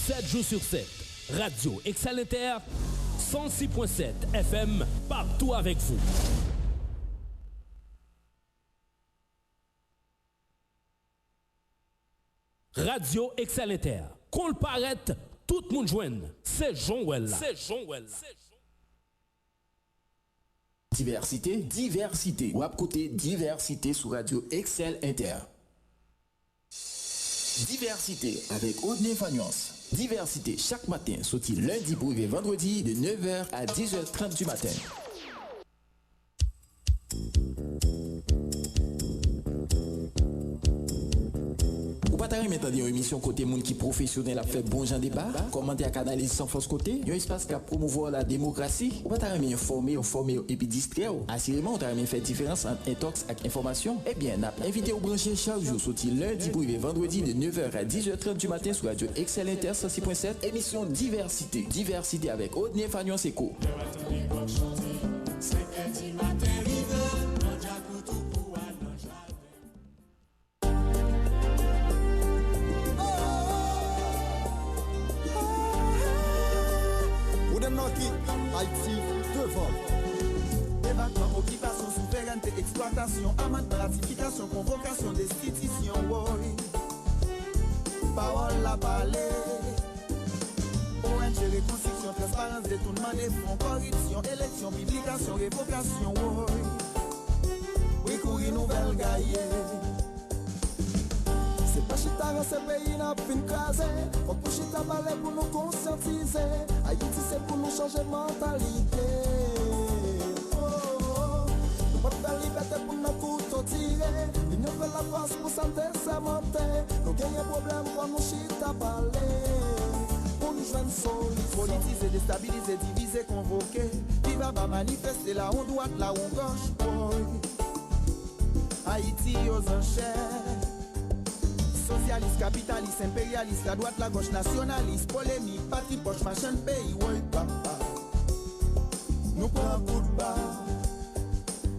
7 jours sur 7. Radio Excel Inter, 106.7 FM, partout avec vous. Radio Excel Inter. Qu'on le paraît, tout le monde joigne. C'est Jean-Well. Diversité. Ou à côté diversité sur Radio Excel Inter. Diversité avec Audney Fagnance. Diversité chaque matin, sorti lundi pour arriver vendredi de 9h à 10h30 du matin. Ou pas t'arrêter maintenant une émission côté monde qui professionnel a fait bon genre débat, commenter à canaliser sans force côté, un espace qui a promouvoir la démocratie. Ou pas t'arrêter informer et puis distraire. Assurément, on t'arrêter faire différence entre intox et information. Eh bien, n'a invité au brancher chaque jour sorti lundi pour arriver vendredi de 9h à 10h30 du matin sur Radio Excel Inter 106.7, émission Diversité. Diversité avec Audney Fagnon Seco. Haïti devant. Débattement, occupation, souveraineté, exploitation, amendement, ratification, convocation, destitution, oui. Parole la parler. ONG, reconstruction, transparence, détournement des fonds, corruption, élection, publication, révocation, oui. Oui, courir nouvelle gaillée. C'est pas chita dans ce pays n'a fin crasé. Faut pour chita parler pour nous conscientiser. Haïti c'est pour nous changer mentalité. Nous pas faire liberté pour nous couteau tirer. L'union fait la France pour santé s'amonter. Nous gagnons problème pour nous chita parler. Pour nous joindre solution. Politiser, déstabiliser, diviser, convoquer. Qui va manifester là on droite, là on gauche. Haïti aux enchères. Socialiste, capitaliste, impérialiste, la droite, la gauche, nationaliste, polémique, parti poche, machin pays, ouais, papa. Nous prenons un coup de barre.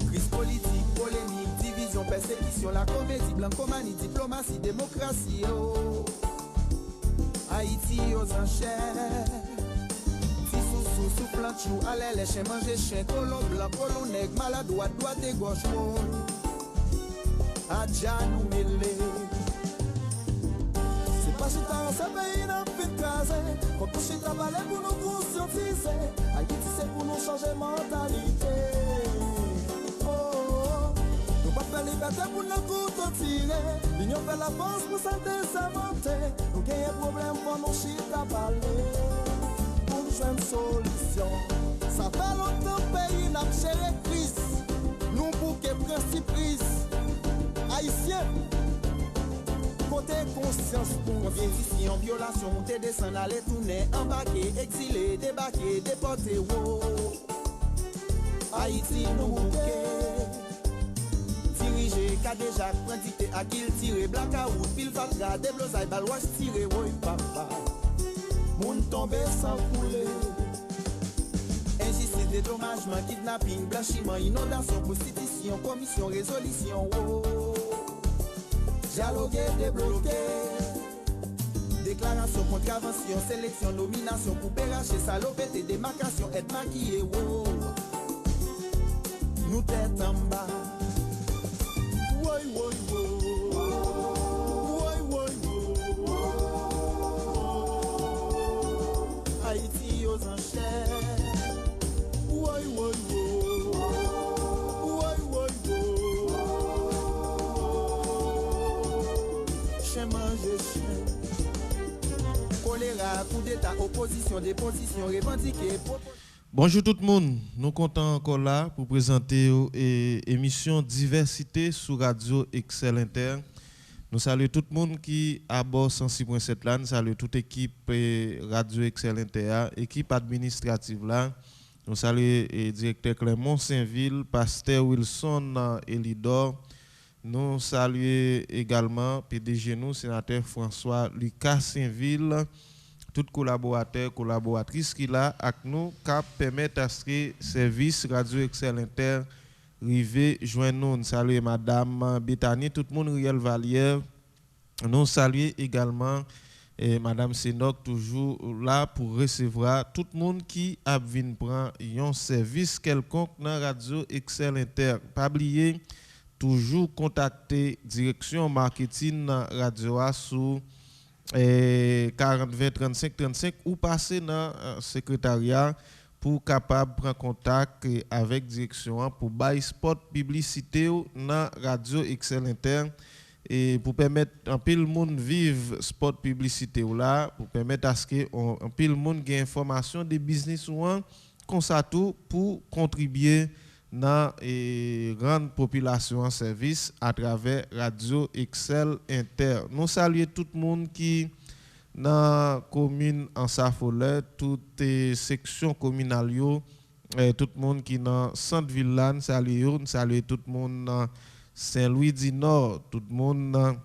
Crise politique, polémique, division, persécution, la comédie, blancomanie, diplomatie, démocratie, oh. Haïti aux enchères. Si sous plein de chou, allez, les chiens manger chien, colon blanc, colon nègre, maladroite, droite et gauche, oh. Adja nous mêler. Pas si t'as ce pays n'a plus de casé. Faut que je travaille pour nous conscientiser. Haïti c'est pour nous changer mentalité. Oh, nous pas faire liberté pour nous couteau tirer. L'union fait la force pour santé s'inventer. Nous gagnons problème pour nous chita parler. Pour nous jouer une solution. Ça fait longtemps pays n'a géré crise. Nous pour que principe prise. Haïtiens. Côté conscience pour compétition, violation, monter, descendre, aller tourner, embarquer, exilé, débarquer, déporter, wow. Haïti nous bouquet. Diriger, Kadejak, prendité, à qui tirer, blackout, pile valga, déblosaille, balouage, tirer, oui, papa. Moun tombé sans couler. Injustice, dédommagement, kidnapping, blanchiment, inondation, prostitution, commission, résolution, wow. Dialoguer, débloquer. Déclaration, contravention, sélection, nomination, couper, racher, salopette, démarcation, être maquillé, wow. Nous tête en bas. Woy, woy, woy. Woy, woy, woy. Haïti aux enchères. Woy, woy, woy. Woy, woy, woy. Chien manger chien. Choléra, coup d'état, opposition, déposition, revendiquer. Bonjour tout le monde, nous comptons encore là pour présenter l'émission Diversité sur Radio Excel Inter. Nous saluons tout le monde qui à bord 106.7 là, nous saluons toute l'équipe Radio Excel Inter, équipe administrative là. Nous saluons le directeur Clément Saint-Ville, pasteur Wilson Elidor. Nous saluons également PDG nous, sénateur François Lucas Saint-Ville. Tout collaborateur, collaboratrice qui là avec nous, qui permettent à ce que service Radio Excel Inter rive joindre nous. Nous saluons Madame Bethany, tout le monde Riel Valière. Nous saluons également et Madame Sénoc toujours là pour recevoir tout le monde qui a vinn prendre un service quelconque dans Radio Excel Inter. Pas oublier toujours contacter direction marketing radio sous 40 20 35 35 ou passer dans secrétariat pour capable prendre contact avec direction pour bail spot publicité dans Radio Excel Inter et pour permettre un pile monde vivre spot publicité là pour permettre à ce que un pile monde gain information des business ou comme ça tout pour contribuer dans rendre population en service à travers Radio Excel Inter. Nous saluons tout le monde qui dans la commune en Safollet, toutes les sections communales, tout le monde qui dans centre-ville là, nous saluons tout le monde dans Saint-Louis du Nord, tout le monde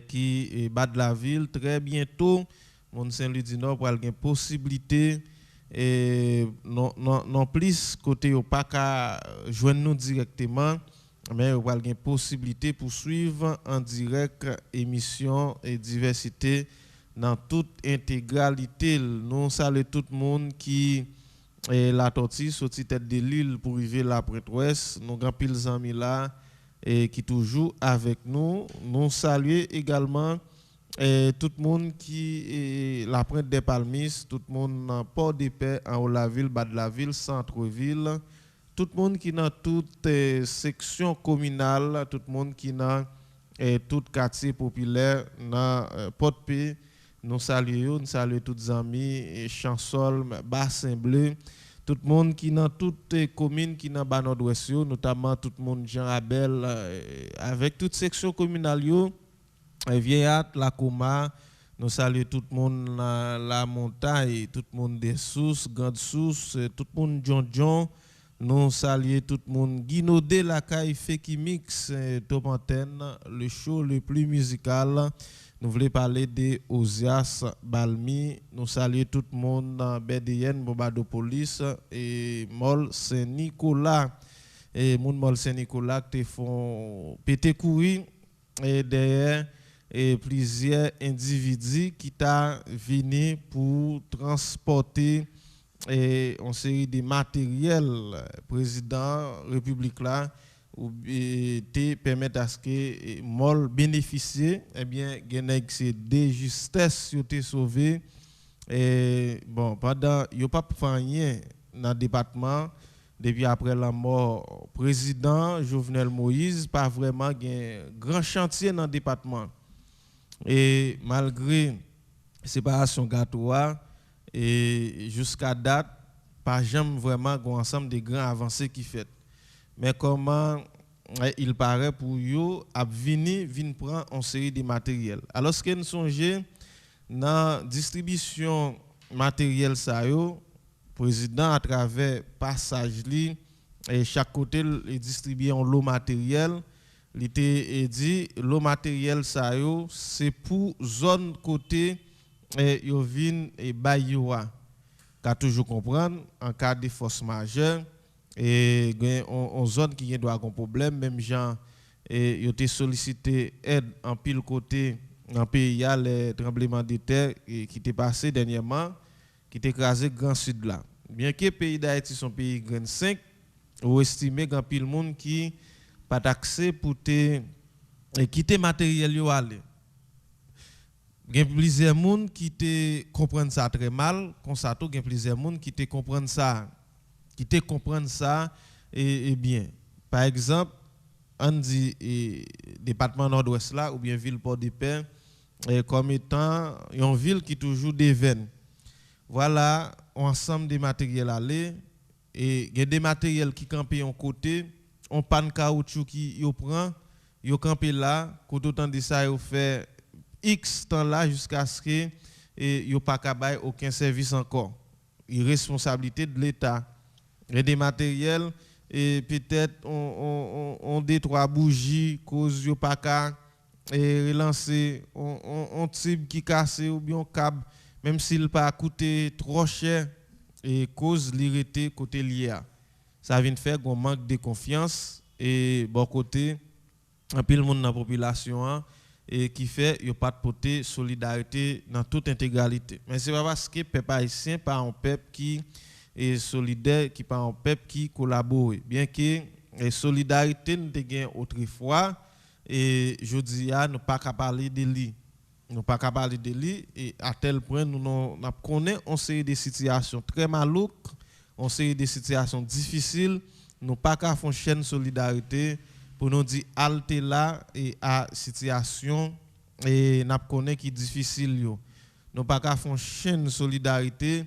qui est bas de la ville. Très bientôt, mon Saint-Louis du Nord pour avoir possibilité et non plus côté au pas qu'à joindre nous directement, mais on va avoir possibilité pour suivre en direct émission et diversité dans toute intégralité. Nous saluons tout le monde qui est la tortue sorti tête de l'île pour arriver la Pointe-Ouest. Nous avons pile amis là et qui toujours avec nous. Nous saluons également tout le monde qui est la Pointe des Palmistes, tout le monde dans Port de Paix, en haut de la ville, bas de la ville, centre-ville, tout le monde qui est dans toute section communale, tout le monde qui est dans tout quartier populaire, dans Port-de-Paix. Nous saluons tous les amis, Chansol, Bassin-Bleu, tout le monde qui est dans toutes les communes qui sont dans le nord-ouest, notamment tout le monde Jean Abel, avec toute section communale, Vieillat, la Coma, nous saluons tout le monde la montagne, tout le monde des sources, Grande Source, tout le monde John, nous saluons tout le monde Guinodé, la Caille Feki Mix, Top Antenne, le show le plus musical. Nous voulons parler de Osias Balmi. Nous saluons tout le monde dans BDN, Bobadopolis et Mol Saint-Nicolas. Et Mol Saint-Nicolas qui font péter courir et derrière et plusieurs individus qui t'a venu pour transporter une série de matériels président République là ou te permettre à ce que mol bénéficier eh bien gagner c'est de justesse yo te sauvé et bon pendant yo pas fait rien dans le département depuis après la mort président Jovenel Moïse pas vraiment un grand chantier dans le département et malgré séparation gâteau et jusqu'à date pas jamais vraiment un ensemble de grands avancées qui fait. Mais comment il paraît pour eux à venir prendre une série de matériels. Alors ce que nous songeons dans distribution matériel ça yo président à travers passage li et chaque côté il distribue un lot matériel, il était dit lot matériel ça yo c'est pour zone côté yo vinn et Bayoua. Qu'a toujours comprendre en cas de force majeure et en zone qui doit avoir un problème même gens et yo te sollicité aide en pile côté dans pays a les tremblements de terre qui t'est passé dernièrement qui t'est écrasé grand sud là bien que pays d'Haïti son pays grand 5 ou estimé grand pile monde qui pas accès pour te quitter matériel yo aller. Il y a plusieurs personnes qui te comprennent ça très mal, comme ça il y a plusieurs personnes qui te comprennent ça et bien. Par exemple, on dit département nord-ouest là ou bien ville Port-de-Paix comme étant une ville qui toujours déveine. Voilà, ensemble des matériels aller et il y a des matériels qui campent en côté, on panne caoutchouc qui yo prend, yo campé là, quand autant de ça yo fait X temps là jusqu'à ce que yo pas capable aucun service encore. Irresponsabilité de l'État. Il y a des matériels et peut-être on deux trois bougies cause yo pas ka relancer on type qui cassé ou bien câble même s'il pas coûté trop cher et cause l'irrité côté lié. Ça vient faire un manque de confiance et bon côté un pile monde dans la population et qui fait yo pas de porter solidarité dans toute intégralité. Mais c'est pas parce que peuple haïtien pas un peuple qui est solidaire, qui pas un peuple qui collabore. Bien que solidarité nous te gain autrefois et je dis nous pas capable parler de lui. Nous pas capable parler de lui et à tel point nous connaissons on série de situations très malouques, on série de situations difficiles, nous pas qu'à faire chaîne solidarité pour nous dire halte là et à situation et n'a connaît qui difficile yo. Nous pas qu'à faire chaîne solidarité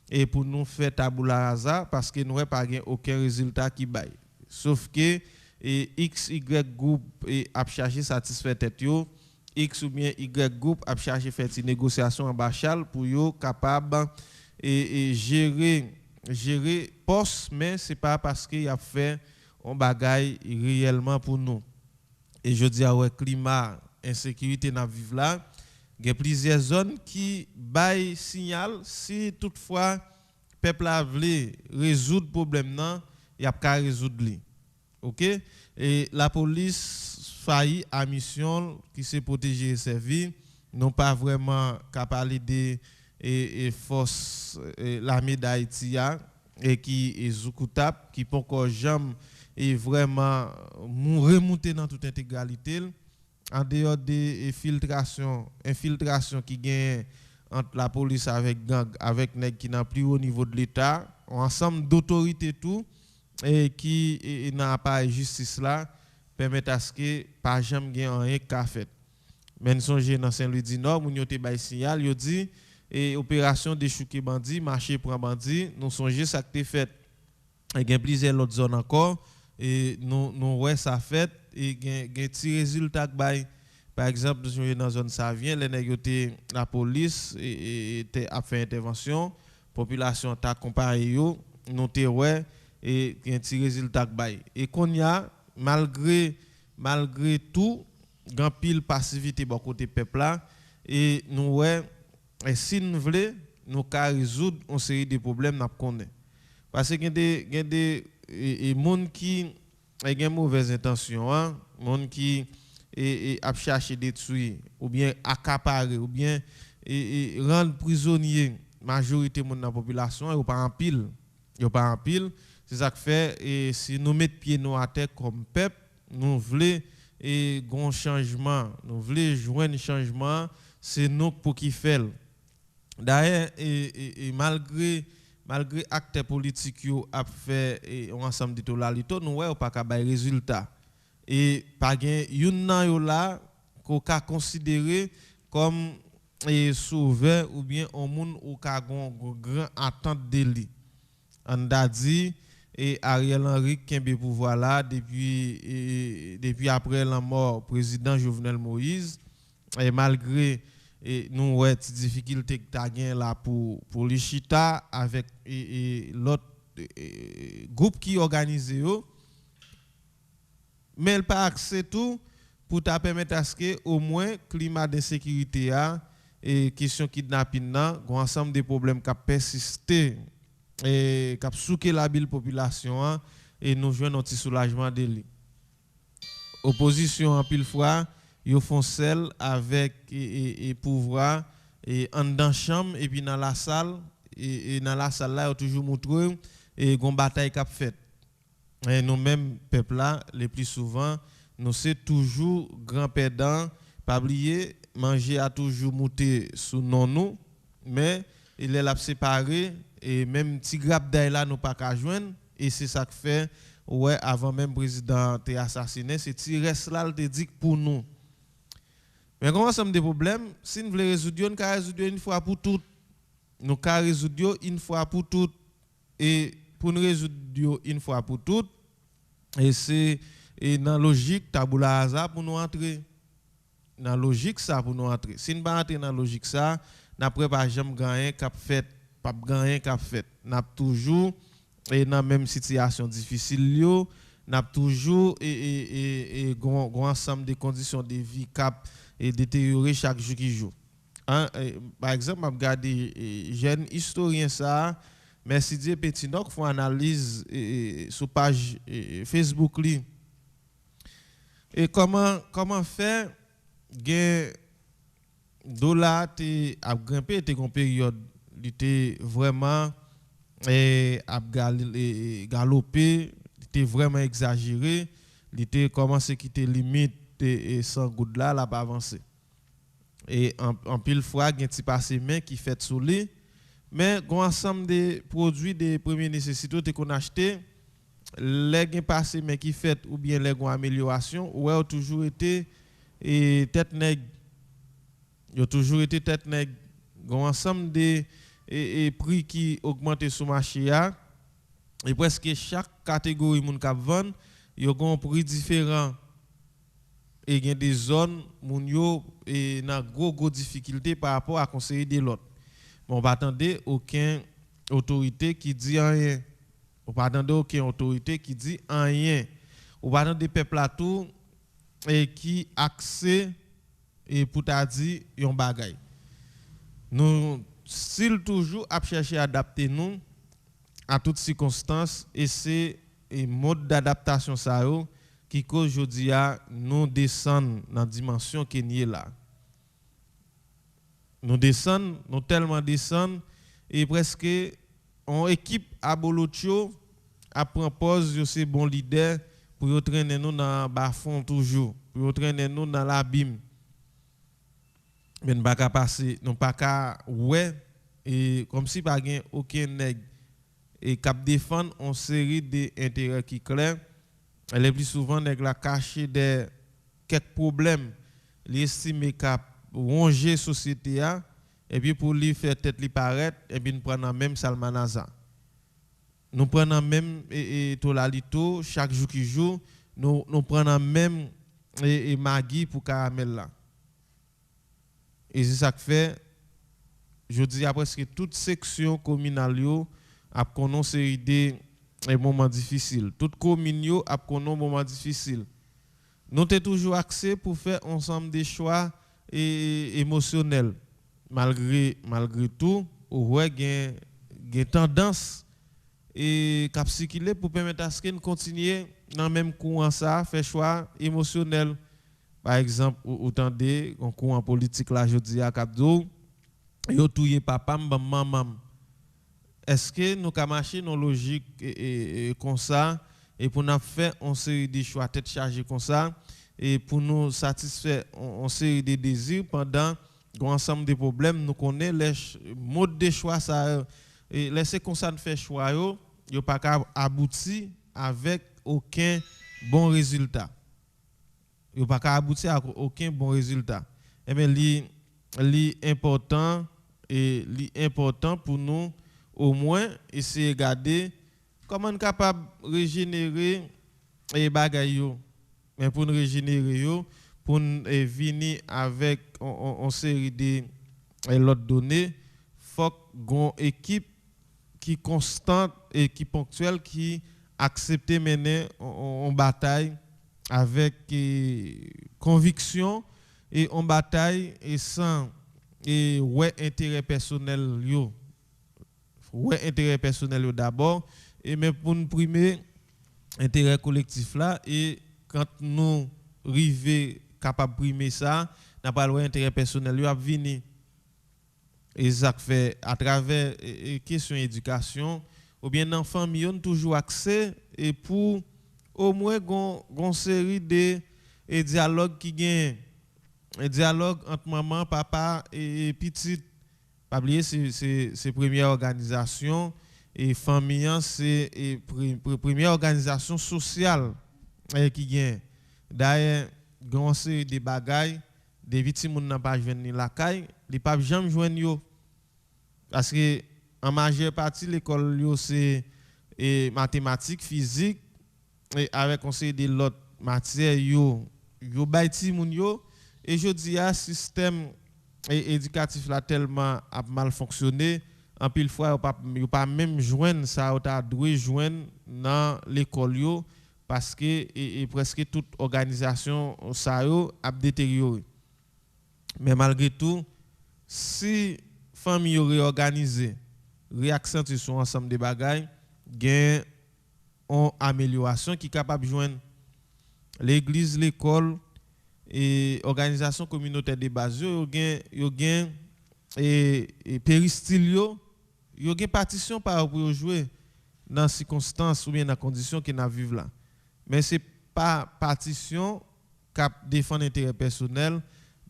et pour nous faire tabula rasa parce que nous pas gain aucun résultat qui baille. Sauf que X Y groupe a cherché satisfaire tête yo, X ou bien Y groupe a cherché faire une négociation en bachal pour yo capable et gérer poste mais c'est pas parce qu'il a fait on bagaille réellement pour nous. Et je dis ouais climat, insécurité n'a vivre là, il y a plusieurs zones qui baillent signal si toutefois peuple a voulu résoudre problème nan, il y a pas résoudre li. OK? Et la police faillit à mission qui se protéger et servir, non pas vraiment capable de et force l'armée d'Haïti et qui est Zoukoutap qui peut encore jamais et vraiment remonter dans toute intégralité en dehors des infiltration qui gagne entre la police avec gang avec nèg qui n'a plus haut niveau de l'état ensemble d'autorités tout et qui n'a pas justice là permettent à ce que pas jamais gagne rien qu'a fait mais songe dans Saint-Louis du Nord moun yo te bay signal yo dit et opération déchouquer bandit marché prend bandit nous songe ça que fait et gagne plusieurs autres zones encore et nous ouais ça fait et gagne petit résultat par exemple dans zone ça vient les nèg la police et a fait intervention population t'a comparé yo nous té ouais et gagne petit résultat et qu'on y a malgré tout grand pile passivité bon côté peuple là et nous ouais et si nous voulons nous ca résoudre une série de problèmes n'a connaît parce que il y a des monde qui a mauvaise intention hein monde qui a cherché détruire ou bien accaparer ou bien rendre prisonnier majorité monde dans la population et pas en pile c'est ça que fait et si nous mettons pied nous à terre comme peuple nous voulons et grand changement nous voulons joindre changement c'est nous pour qui fait d'ailleurs et malgré acteurs politiques yo a fait un ensemble de tolalité nous ouais pas ka bay résultat et pas gen yon nan yo là qu'on ka considérer comme sauveur ou bien un monde ou ka grand attente de lui on a dit et Ariel Henry kembe pouvoir là depuis après la mort président Jovenel Moïse et malgré et nous ouais des difficultés que tu gain là pour les chita avec l'autre groupe qui organise yo mais elle pas accès tout pour ta permettre à ce que au moins climat d'insécurité et question kidnapping nan un ensemble de problèmes qui persister et qui souké la ville population et nous joindre un petit soulagement de lui opposition en pile fois ils font celle avec et pouvoir et en dans chambre et puis dans la salle et dans la salle là ils toujours montré et gon bataille qu'a fait et nous même peuple là les plus souvent nous c'est toujours grand perdant pas oublier manger a toujours monté sous non nous mais il est là séparé et même petit grappe d'ail là nous pas qu'à joindre et c'est ça que fait ouais avant même président t'est assassiné c'est ti reste là te dit pour nous. Mais comment ensemble des problèmes, si nous voulons résoudre, nous pouvons résoudre une fois pour toutes. Nous pouvons résoudre une fois pour toutes. Et pour nous résoudre une fois pour toutes, et c'est dans la logique tabula rasa pour nous entrer. Dans la logique ça pour nous entrer. Si nous ne pas entrer dans la logique ça, nous ne pas jamais gagner cap fait, pas gagner cap fait. Nous toujours dans la même situation difficile yo, nous toujours un ensemble de conditions de vie cap et détériorer chaque jour qui joue. Par exemple, je regarde jeune historien ça, merci Dieu Petit Noc font analyse sur page Facebook li. Et comment faire gen dollar te a grimpé te kon période il était vraiment a galopé, il était vraiment exagéré, il était commencé quitter limite et sans goutte là pas avancer. Et en pile fois gen ti passé main qui fait sous lui, mais gon ensemble de produits de première nécessité te qu'on acheté les gen passé main qui fait ou bien les gon amélioration ou a toujours été et tête nèg. Yo toujours été tête nèg. Gon ensemble de et prix qui augmenté sur marché a et presque chaque catégorie moun k'ap vendre yo gon prix différent et gen des zones moun yo et nan gros difficulté par rapport à conseiller de l'autre. Bon pas attendre aucun autorité qui dit rien. On pas attendre aucune autorité qui dit rien. On pas attendre des peuples à tout et qui accès et pour t'a dit yon bagay. Nous s'il toujours à chercher à adapter nous à toutes circonstances et c'est un mode d'adaptation ça yo qui cause jodi a nous descendre dans dimension qui est là. Nous descendre, nous tellement descendre et presque on équipe à Bolotio à propose yo c'est bon leader pour yo traîner nous dans bas fond toujours, pour yo traîner nous dans l'abîme. Mais pas qu'à passer, non pas qu'à ouais et comme si pas gain aucun nèg et cap défendre une série d'intérêts qui clair. Elle est plus souvent nèg la caché des quelques problèmes, l'estime cap ronger société a et puis pour lui faire tête li paraître et puis nous prenons même Salmanaza. Nous prenons même et Tolalito chaque jour qui joue, nous prenons même et Magui pour caramel là. Et c'est ça que fait, je dis après que toute section communale a connu une série de moments difficiles. Toute commune a connu un moment difficile. Nous avons toujours accès pour faire ensemble des choix émotionnels. Malgré tout, il y a une tendance et pour permettre à ce qu'on continue dans le même courant ça, faire choix émotionnels. Par exemple, autant de un courant politique là, je dis à Capdou, yo touye papa, maman. Est-ce que nous avons marché dans logique comme ça et pour nous faire une série de choix tête chargée comme ça et pour nous satisfaire une série de désirs pendant un ensemble de problèmes, nous connaissons les modes de choix ça et laisser comme ça nous faire choix yo pas abouti avec aucun bon résultat. Yo pas abouti à aucun bon résultat. Et bien li important pour nous au moins essayer de regarder comment on est capable de régénérer les bagages yo. Mais pour nous régénérer yo, pour venir avec une série de l'autre données, faut qu'on équipe qui constante et qui ponctuelle qui accepte mener en bataille avec conviction et en bataille et sans et intérêt personnel yo. Intérêt personnel d'abord et mais pour nous primer intérêt collectif là et quand nous arriver capable primer ça n'a pas le intérêt personnel yo a venir et ça fait à travers question éducation ou bien dans famille on toujours accès et pour au moins gon série de dialogue qui gagne un dialogue entre maman papa et petite. Pas oublier c'est première organisation et famille c'est première organisation sociale qui gagne. D'ailleurs grand série de bagailles des victimes n'ont pas joindre la caille, les pas jamais joindre yo parce que en majeure partie l'école yo c'est mathématiques, physique et avec conseil de l'autre matière yo bay ti moun yo et je dis à système éducatif là tellement a mal fonctionné en pile fois yo pas même joindre ça ou ta doué joindre dans l'école yo parce que presque toute organisation ça yo a détérioré. Mais malgré tout si famille réorganisée réaccentuer sur ensemble des bagailles gain en amélioration qui capable joindre l'église l'école et organisation communautaire de base yo gen et péristyle yo gen partition par pour jouer dans circonstances ou bien dans conditions que n'a vivre là mais c'est pas partition cap défendre intérêt personnel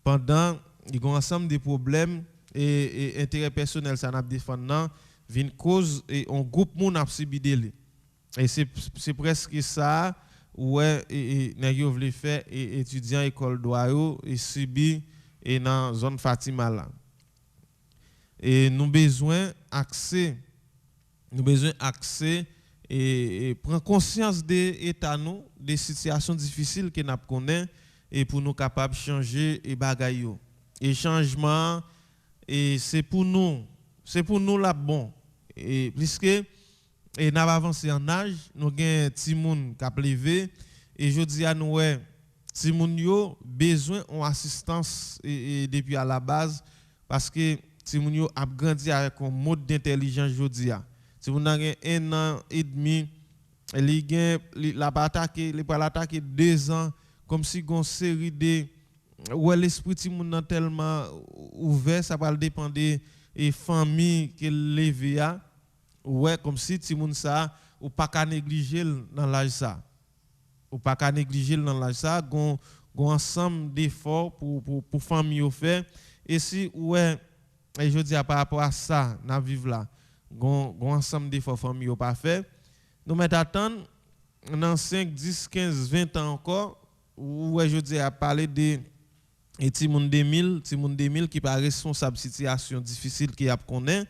pendant il y a ensemble de problèmes et intérêt personnel ça n'a défendre vient cause et un groupe moun a subir et c'est presque ça ouais et nèg yo vle faire étudiant école droit yo et subir et dans zone Fatima là et nous besoin accès et prendre conscience des états nous des situations difficiles que n'a connaît et pour nous capable changer et bagay yo et changement et c'est pour nous là bon et puisque et n'a avancé en âge nous gain ti moun qui a levé et je dis à nous ti moun yo besoin en assistance et depuis à la base parce que ti moun yo a grandi avec un mode d'intelligence jodi a si vous avez 1 an et demi il a attaqué 2 ans comme si gon série de ouais l'esprit ti moun nan tellement ouvert ça va dépendre et famille que levé a ouais comme si ti moun ça ou pas qu'à négliger dans l'âge ça gon ensemble d'efforts pour famille au fait et si ouais et je dis par rapport à ça n'a vivre là gon ensemble d'efforts famille au pas fait nous mettre attendre dans 5 10 15 20 ans encore ouais je dis à parler de et ti moun 2000 qui pas responsable situation difficile qui a connaît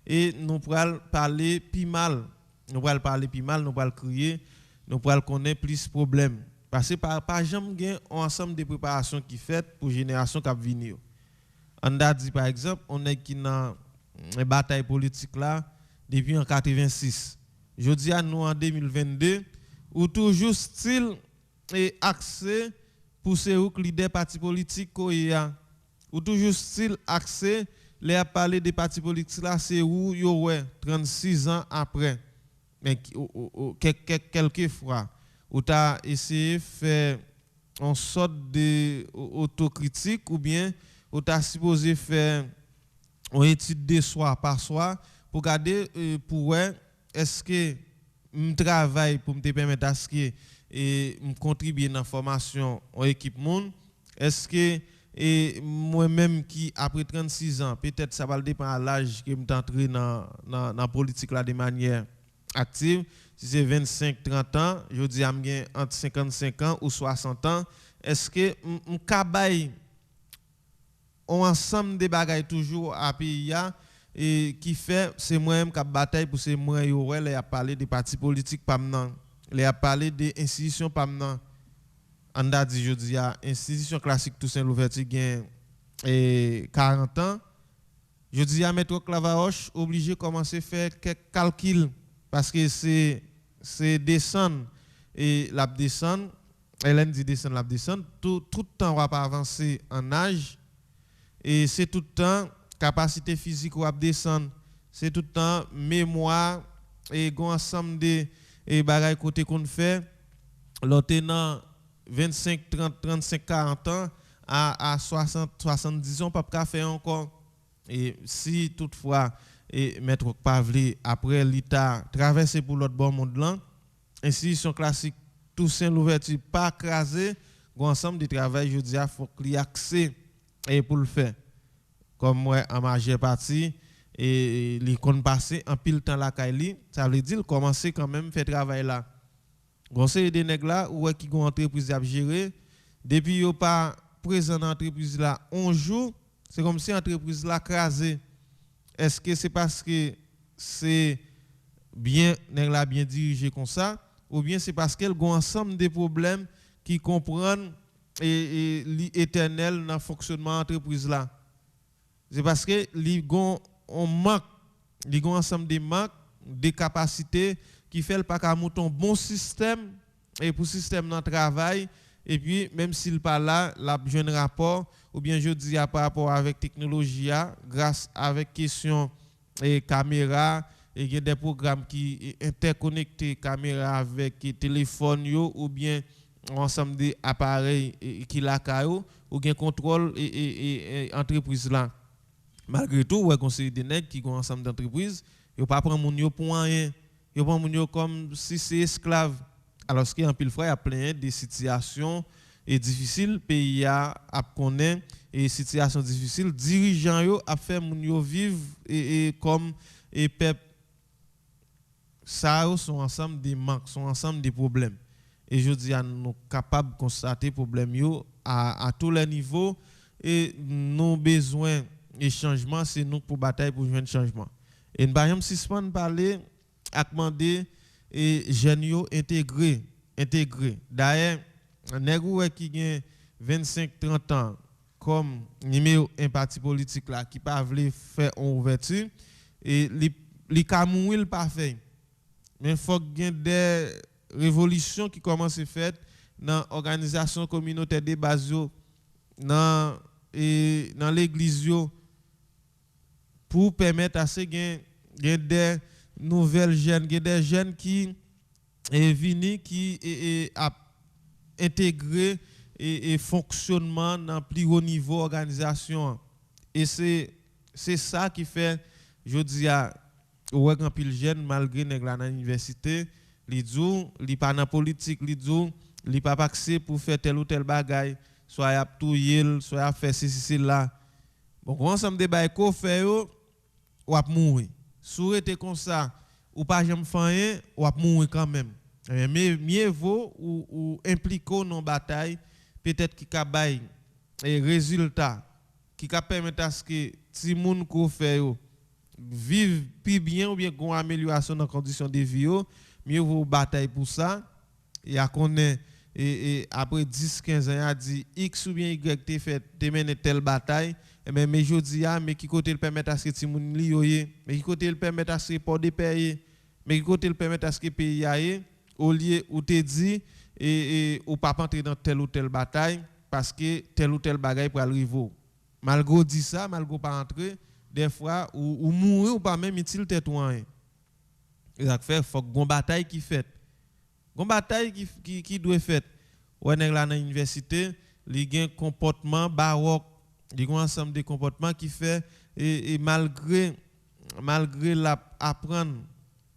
et nous pourrons parler plus mal nous pourrons crier nous pourrons connaître plus problème parce que par jamais gain ensemble de préparation qui fait pour génération qui venir on a dit par exemple on est qui dans une bataille politique là depuis en 86 je dis à nous en 2022 ou toujours style et accès pour ces leaders partis politiques ou toujours style accès les a parlé des partis politiques là c'est où yo ouais 36 ans après mais quelques fois où tu as essayé de faire une sorte de autocritique ou bien où tu as supposé faire une étude de soi par soi pour regarder pour est-ce que je travaille pour me permettre à ce que me contribuer dans la formation en équipe monde est-ce que et moi-même qui après 36 ans peut-être ça va dépendre à l'âge que me entrer dans la politique là de manière active si c'est 25 30 ans je dis à me entre 55 ans ou 60 ans est-ce que me kabay on ensemble des bagages toujours à pays et qui fait c'est moi-même qui bataille pour ces moi yo les a parlé des partis politiques pas maintenant les a parlé des institutions pas maintenant on a dit je dis à institution classique Toussaint Louverture gain et 40 ans je dis à Maître Clavaroche obligé commencer faire quelques calculs parce que c'est descendre et la descendre Hélène dit descendre la descendre tout le temps on va pas avancer en âge et c'est tout le temps capacité physique ou descendre c'est tout le temps mémoire et gon ensemble de et bagaille côté qu'on fait l'autenant 25 30 35 40 ans à 60 70 ans pas faire encore et si toutefois et maître Pavli après l'état traversé pour l'autre bord monde là institution classique Toussaint Louverture pas crasé gon ensemble de travail je dis il faut qu'il y ait accès et pour le faire comme moi en majeure partie et les compte passer en pile temps la Kaili ça veut dire commencer quand même faire travail là conseil des nèg là ou qui gon entreprise à gérer depuis yo pas présent dans entreprise là 11 jours c'est comme si entreprise là crasé est-ce que c'est parce que c'est bien nèg là bien dirigé comme ça ou bien c'est parce qu'elle gon ensemble des problèmes qui comprennent et l'éternel dans fonctionnement entreprise là c'est parce que li gon on manque li gon ensemble des manques des capacités qui fait pas qu'à monter un bon système et pour système dans travail et puis même s'il pas là la jeune rapport ou bien je dis par rapport avec technologie grâce avec question et caméra et il y a des programmes qui interconnectés caméra avec téléphone yo ou bien ensemble d'appareils qui la caillou ou gen contrôle et entreprise là. Malgré tout, ouais conseil des nègres qui ont ensemble d'entreprises, yo pas prend moun yo pour rien, yo prend moun yo comme si c'est esclave. Alors ce qui en pile fois y a plein de situations difficiles, pays a connaît et situation difficile, dirigeants yo a fait moun yo vivre et comme et peuple ça sont ensemble des manques, sont ensemble des problèmes. Et je dis à nous capables de constater problème yo à tous les niveaux et nos besoins et changements c'est nous pour bataille pour joindre changement. Et par exemple si on parler à demander et jeunes yo intégrer. D'ailleurs nèg qui gagne 25-30 ans comme numéro un parti politique là qui pas veut faire en ouverture et li ka mourir pas fait. Mais faut gain des révolutions qui commencent à faire dans l'organisation communautaire de base dans l'église pour permettre à ces gain des nouvelles jeunes, des jeunes qui viennent qui a intégré et fonctionnement dans plus haut niveau organisation et c'est ça qui fait je dis à ouais grand pile jeune malgré nèg la dans l'université li dou li pas dans politique li dou li pas accès pour faire tel ou tel bagage soit y a touyer soit y a faire ceci là bon ensemble de bagay ko fait yo ou a mourir sou était comme ça ou pas jamais faire ou a mourir quand même mais mieux vaut ou impliquer dans bataille peut-être qui ka bay et résultat qui ka permettre à ce que ti moun ko fait yo vivre plus bien ou bien une amélioration dans les conditions de vie, mieux vaut bataille pour ça. Et à connaît et après 10-15 ans, a dit X ou bien Y te fait te mener telle bataille, mais je dis mais qui côté le permettre à ce que ti moun li yoye, mais qui côté le permettre à ce que port de payer, mais qui côté le permettre à ce que pays aille au lieu où te dit et ou pas entrer dans telle ou telle bataille parce que telle ou telle bagaille pour arriver. Malgré dit ça, malgré pas entrer des fois ou mourir ou pas même utile tête ou rien. Il fait faut gon bataille qui fait. Gon bataille qui doit fait. Ouais nèg la dans université, li gen comportement baroque, li gen ensemble de comportements qui fait et malgré la apprendre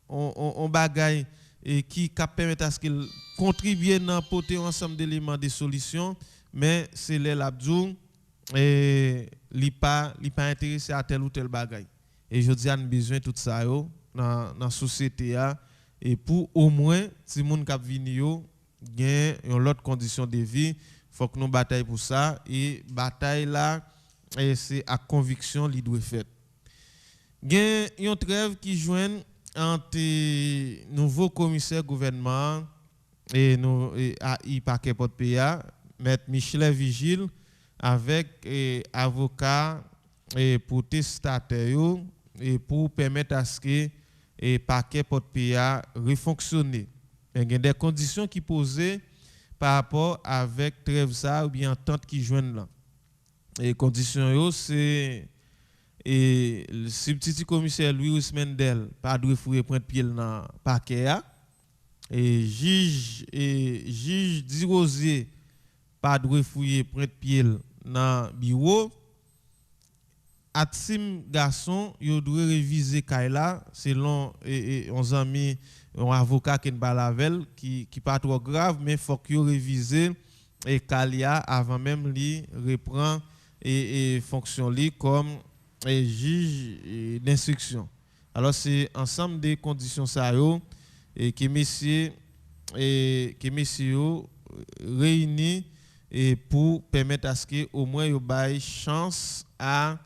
on bagaille et qui permet à ce qu'il contribue dans porter ensemble d'éléments de solutions, mais c'est les l'abdou et li pas intéressé à tel ou tel bagaille et je dis a besoin tout ça yo dans société et pour au moins si moun k'ap vini yo gain une autre condition de vie faut que nous bataille pour ça et bataille là et c'est à conviction li doit fait gain une trêve qui joint entre nouveau commissaire gouvernement et AI paquet porte PA maître Michel Vigile avec avocat et pour testataire et pour permettre à ce que et paquet porte PA refonctionner. Il y a des conditions qui posées par rapport avec trêve ça ou bien entente qui joignent là. Et conditions c'est si petit commissaire Louis Mendel pas doit fouiller point pied dans paquet et juge Dirosier pas doit fouiller point pied dans bureau Atsim garçon yo doit réviser Kaila selon on ami un avocat qui pas lavel qui pas trop grave mais faut que yo réviser et Kalia avant même li reprend et fonction li comme juge d'instruction. Alors c'est ensemble des conditions ça yo et que messieurs réunis et pour permettre à ce que au moins yo bail chance à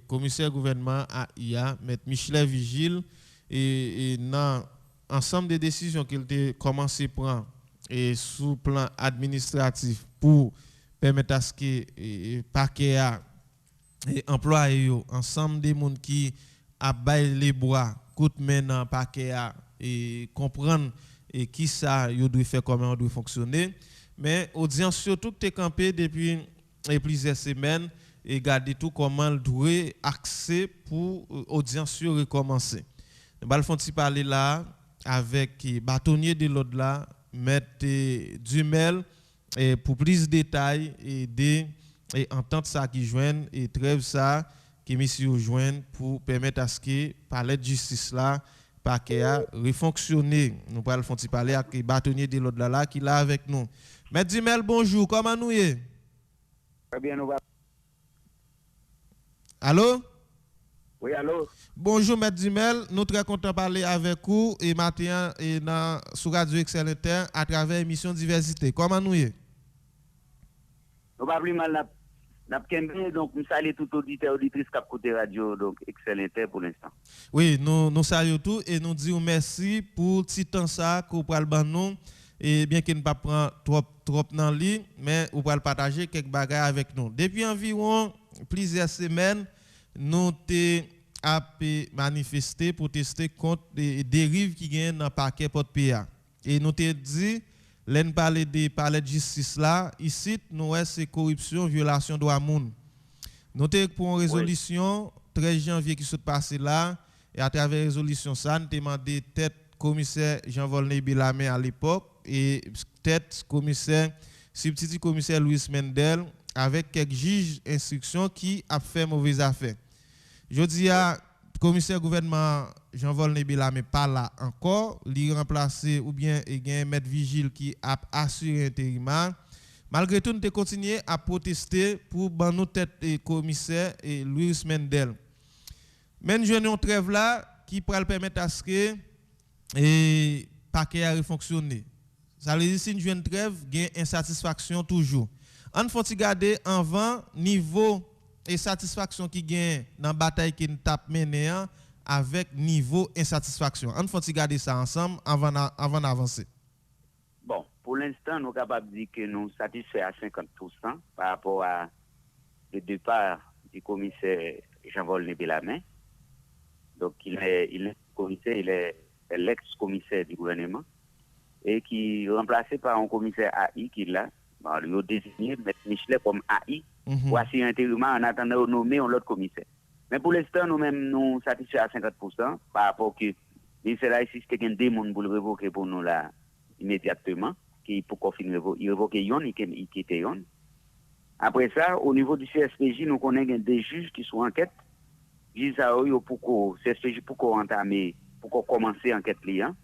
commissaire gouvernement à IA mettre Michel Vigile et dans ensemble des décisions qu'il a commencé à prendre et sous plan administratif pour permettre à ce que paquet et employés ensemble des monde qui a bail les bois coûte maintenant paquet et comprendre et qui ça yo doit faire comment on doit fonctionner mais audience surtout que tu campé depuis plusieurs semaines et garder tout comment le doit accès pour audience recommencer. Nous allons parler là avec bâtonnier de l'autre là mettre Dumel pour plus de détails et entendre ça qui joignent et trêve ça qui monsieur joignent pour permettre à ce que palais de justice là paquet a refonctionner. Nous parlons parler avec les bâtonniers de l'autre là qui là avec nous. Maître Dumel, bonjour, comment nous y est? Très bien, nous va. Allô? Oui, allô? Bonjour, Maître Dumel. Nous sommes très contents de parler avec vous et matin et sur Radio Excel Inter à travers l'émission Diversité. Comment nous y est? Nous pas plus mal donc nous saluons tout auditeur auditrice qui côté radio donc Excel Inter pour l'instant. Oui, nous saluons tout et nous disons merci pour petit temps ça qu'on pral ban nous et bien qu'il ne pas prendre trop dans lit mais on va partager quelques bagages avec nous. Depuis environ plusieurs semaines, nous avons manifesté, protesté contre les dérives qui gagnent dans le parquet Port-Péa. Et nous avons dit, l'on parle des palais de justice là, ici, nous avons c'est corruption, violation de droits moun. Nous avons pour une résolution 13 janvier qui s'est passé là, et à travers la résolution ça, nous avons demandé tête commissaire Jean-Volney Bilamé à l'époque, et tête commissaire, substitut commissaire Louis Mendel, avec quelques juges d'instruction qui a fait mauvaise affaire. Je dis à commissaire gouvernement Jean-Volney Bilamé pas là encore, lui remplacer ou bien il y a un maître vigile qui a assuré intérimaire. Malgré tout, nous avons continué à protester pour ban nous tête et commissaire et Louis Mendel. Mais nous avons une trêve là qui pourrait permettre à ce que le paquet a fonctionné. Ça veut dire si nous avons une trêve, il y a insatisfaction toujours. On faut regarder avant niveau et satisfaction qui gagne dans la bataille qui nous tape mené avec niveau insatisfaction. On faut regarder ça ensemble avant d'avancer. Bon, pour l'instant, nous sommes capables de dire que nous sommes satisfaits à 50% par rapport à le départ du commissaire Jean-Volney Bilamé. Donc, il est commissaire, il est l'ex-commissaire du gouvernement et qui est remplacé par un commissaire AI qui est là. Bon, il a désigné M. Michelet comme AI pour assurer intérimaire en attendant de nommer un autre commissaire. Mais pour l'instant, nous-mêmes, nous satisfaits à 50% par rapport que c'est là ici, c'est qu'il y a des gens pour le révoquer pour nous là immédiatement, qui pour confirmer, il révoque yon, il quitte yon. Après ça, au niveau du CSPJ, nous connaissons des juges qui sont en enquête. Juges ça, pour CSPJ pour entamer, pour commencer enquête client.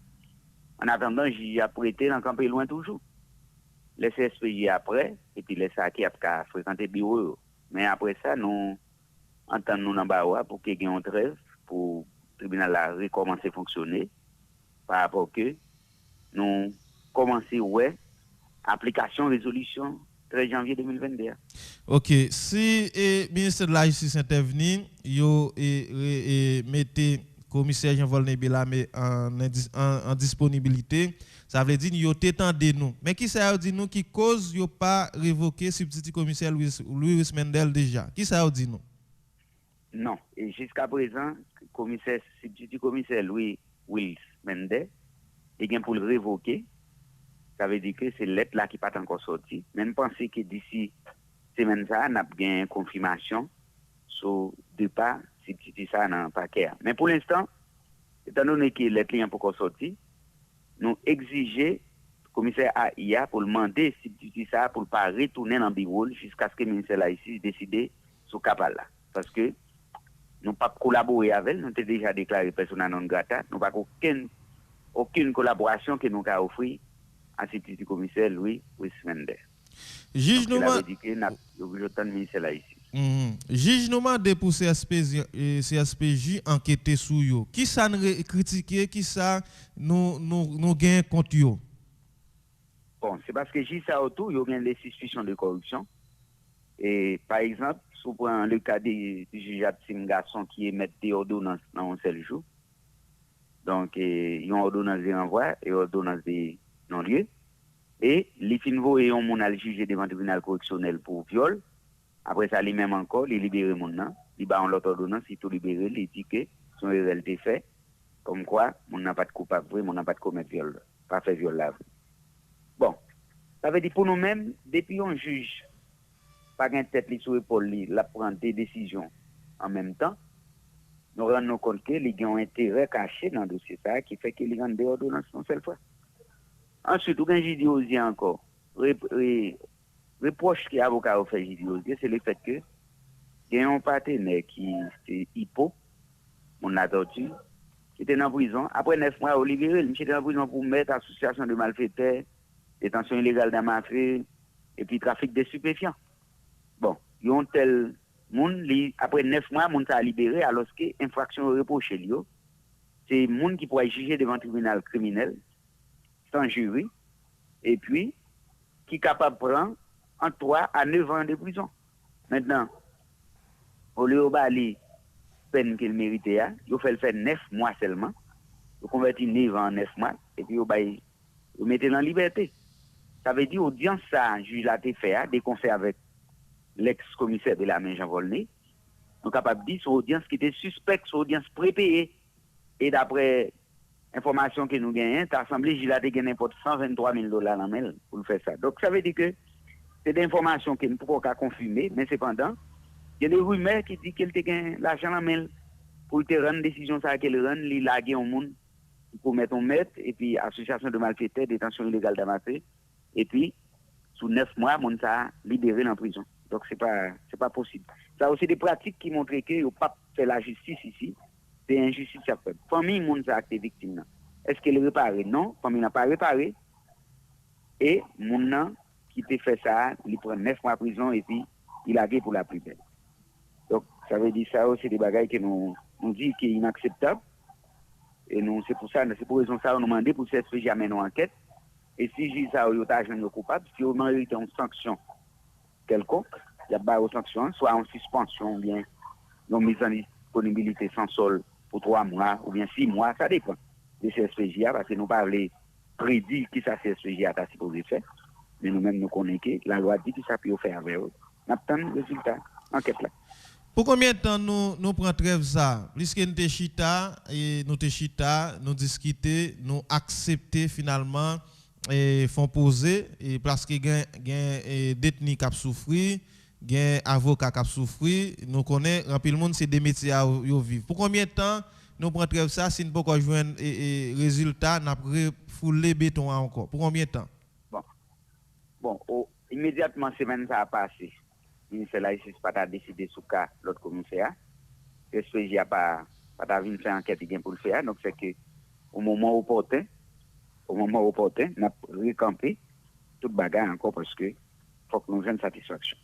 En attendant, j'y ai prêté dans le camp loin toujours. Les CSPJ après, et puis les SAC qui a fréquenté le bureau. Mais après ça, nous entendons dans Bawa pour qu'il y ait une trêve, pour le tribunal a recommencer à fonctionner, par rapport que nous commençons, application résolution 13 janvier 2022. Ok, si le ministre de la Justice intervenu, vous mettez commissaire Jean-Volney Bilamé en disponibilité, ça veut dire que vous attendez nous. Mais qui ça veut dire nous qui cause vous pas révoquer substitut commissaire Louis Mendel déjà? Qui ça veut dire nous? Non, et jusqu'à présent, substitut commissaire Louis Mendel, il vient pour le révoquer. Ça veut dire que c'est lettre là qui n'est pas encore sortie. Mais nous pensons que d'ici semaine ça, nous avons une confirmation sur départ substitut ça dans le paquet. Mais pour l'instant, étant donné que lettre n'est pas encore sortie, nous exigeons le commissaire AIA pour demander substitut ça pour ne pas retourner dans le bureau jusqu'à ce que le ministère là ici décide sur capal là. Parce que nous n'avons pas collaboré avec, nous avons déjà déclaré persona non grata, nous n'avons pas aucune collaboration que nous avons offert à substitut commissaire Louis Mendel. Juge nous Juge nous demande pour CSPJ enquêter sur yo. Qui ça nous critiquer, qui ça nous gagne contre yo? Bon, c'est parce que juge ça autour, il y a des suspicions de corruption. Et par exemple, si on prend le cas du juge Absim Garçon qui émet des ordonnances dans un seul jour. Donc, il y a une ordonnance de renvoi et une ordonnance de non-lieu. Et les finvo et on a jugé devant le tribunal correctionnel pour viol. Après ça, lui-même encore, il libère mon nom. Il bat en l'autre ordonnance, il tout libéré, il dit que son réalité fait. Comme quoi, on n'a pas de coupable vrai, on n'a pas de commettre viol, pas fait viol là. Bon, ça veut dire pour nous-mêmes, depuis on juge, pas qu'un tête sur l'épaule, il prend des décisions en même temps, nous rendons compte que les gens ont intérêt caché dans le dossier ça, qui fait qu'ils rendent des ordonnances une seule fois. Ensuite, on a Gidi Osier encore. Reproche que l'avocat a fait Gidi Osier, c'est le fait que il y a un partenaire qui est Hippo, mon attendu, qui était en prison. Après 9 mois, il libéré, il était en prison pour mettre association de malfaiteurs, détention illégale d'un mafia, et puis trafic de stupéfiants. Bon, il y a un tel monde, après 9 mois, mon a libéré, alors que infraction reprochée, c'est monde qui pourrait juger devant un tribunal criminel, sans jury, et puis, qui est capable de prendre entre 3 à 9 ans de prison. Maintenant, au lieu de peine qu'il méritait, il faut le faire 9 mois seulement. Il convertit 9 ans en 9 mois, et puis il mettait en liberté. Ça veut dire audience ça, juge l'a fait, des conseils avec l'ex-commissaire de la main Jean Volney. On est capable de dire c'est audience qui était suspecte, c'est audience prépayée. Et d'après information que nous gagnons, l'Assemblée juge l'a gagné n'importe $123,000 en main pour faire ça. Donc ça veut dire que c'est des informations que nous ne pouvons pas confirmer, mais cependant, il y a des rumeurs qui disent qu'elle a gagné l'argent en main pour te rendre décision ça qu'elle rend, il laguer un monde pour mettre un maître, et puis association de malfaiteurs, détention illégale d'amateur, et puis sous 9 mois, on s'est libéré en prison. Donc c'est pas possible. Ça aussi des pratiques qui montrent que il pas fait la justice ici, c'est injustice à faire. Famille moun ça acte victime. Est-ce qu'elle réparé? Non, famille n'a pas réparé. Et moun qui te fait ça, il prend 9 mois de prison et puis il a gagné pour la plus belle. Donc ça veut dire ça aussi des bagages que nous dit qui est inacceptable. Et nous c'est pour raison ça on nous demande pour CSPJ jamais une enquête. Et si juge ça yo ta jeune coupable, si on mérite une sanction quelconque, il y a pas de sanction, soit en suspension ou bien une mise en disponibilité sans solde pour 3 mois ou bien 6 mois, ça dépend de CSPJ parce que nous pas prédire qui ça CSPJ a supposé faire, mais nous-mêmes nous connaissons que la loi dit que ça peut faire avec eux. Nous attendons le résultat enquête là. Pour combien de temps nous prenons trêve ça? Puisque nous te chita et nous discuter, nous accepter finalement et font poser et parce que gain détenu qui a souffert, gain avocat qui a souffert, nous connaissons rempli le monde c'est des métiers à vivre. Pour combien de temps nous prenons trêve ça si nous pas encore joindre résultat n'a refouler béton encore? Pour combien de temps? Bon, immédiatement semaine ça a passé. Le ministère de la Justice n'a pas décidé sur cas l'autre commissaire. Le SPJ n'a pas venir faire enquête pour le faire. Donc, c'est que au moment opportun, on a recampé toute bagarre encore parce que faut que nous ayons une satisfaction.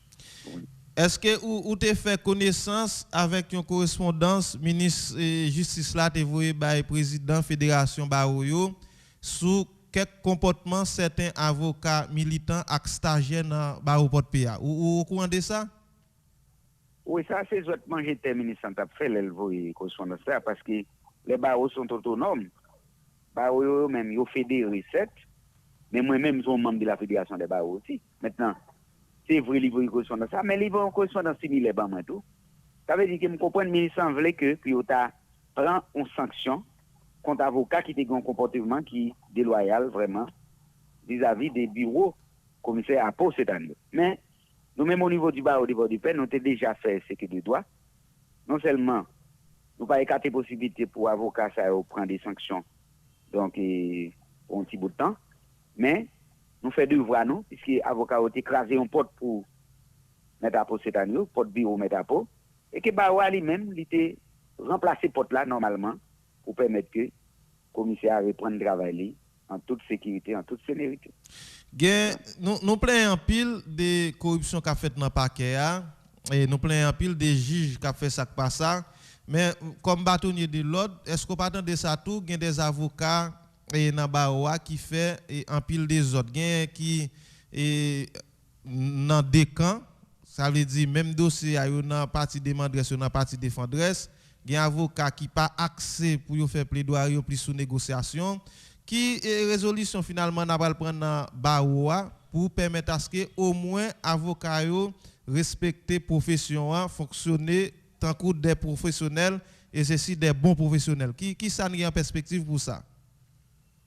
Oui. Est-ce que vous avez fait connaissance avec une correspondance ministre de Justice là, vous voyez, président Fédération Baroyo, sur quel comportement certains avocats militants et stagiaires dans le barreau Port-PA? Vous au courant de ça? Oui, ça c'est exactement que j'étais ministre en fait le correspondance là parce que les barreaux sont autonomes. Barreau même ils fédéré certes, mais moi-même je suis membre de la fédération des barreaux aussi. Maintenant, c'est vrai livre correspondance ça, mais livre correspondance similaire ba moi tout. Ça veut dire que me comprendre ministre en veut que puis ta prend une sanction contre avocat qui a un comportement qui est déloyal vraiment vis-à-vis des bureaux commissaires à Pau cette année. Mais nous-mêmes au niveau du barreau du paix, nous avons déjà fait ce que nous doit. Non seulement nous pas écarter possibilité pour avocat ça prendre des sanctions donc pour un petit bout de temps, mais nous faisons devoir nous puisque avocat a écrasé un porte pour mettre à Pau cette année, porte bureau mettre à Pau et que barreau lui-même il était remplacé porte là normalement pour permettre que le commissaire reprenne le travail en toute sécurité, en toute sérénité. Nous plaignons en pile de corruption qu'a fait dans le paquet et nous plaignons en pile des juges qui ont fait ça pas ça. Mais comme bâtonnier de l'ordre, est-ce qu'on pas de ça tout? Il y a des avocats dans Baroa qui fait en pile des autres. Il y a qui dans des camps, ça veut dire même dossier dans partie demandresse, dans partie défendresse. Il y a un avocat qui n'a pas accès pour faire plaidoyer plus sous négociation, qui résolution finalement n'a pas le prendre dans Baroa pour permettre à ce que au moins avocat respecter profession, fonctionner tant que des professionnels et ceci des bons professionnels. Qui ça n'a en perspective pour ça?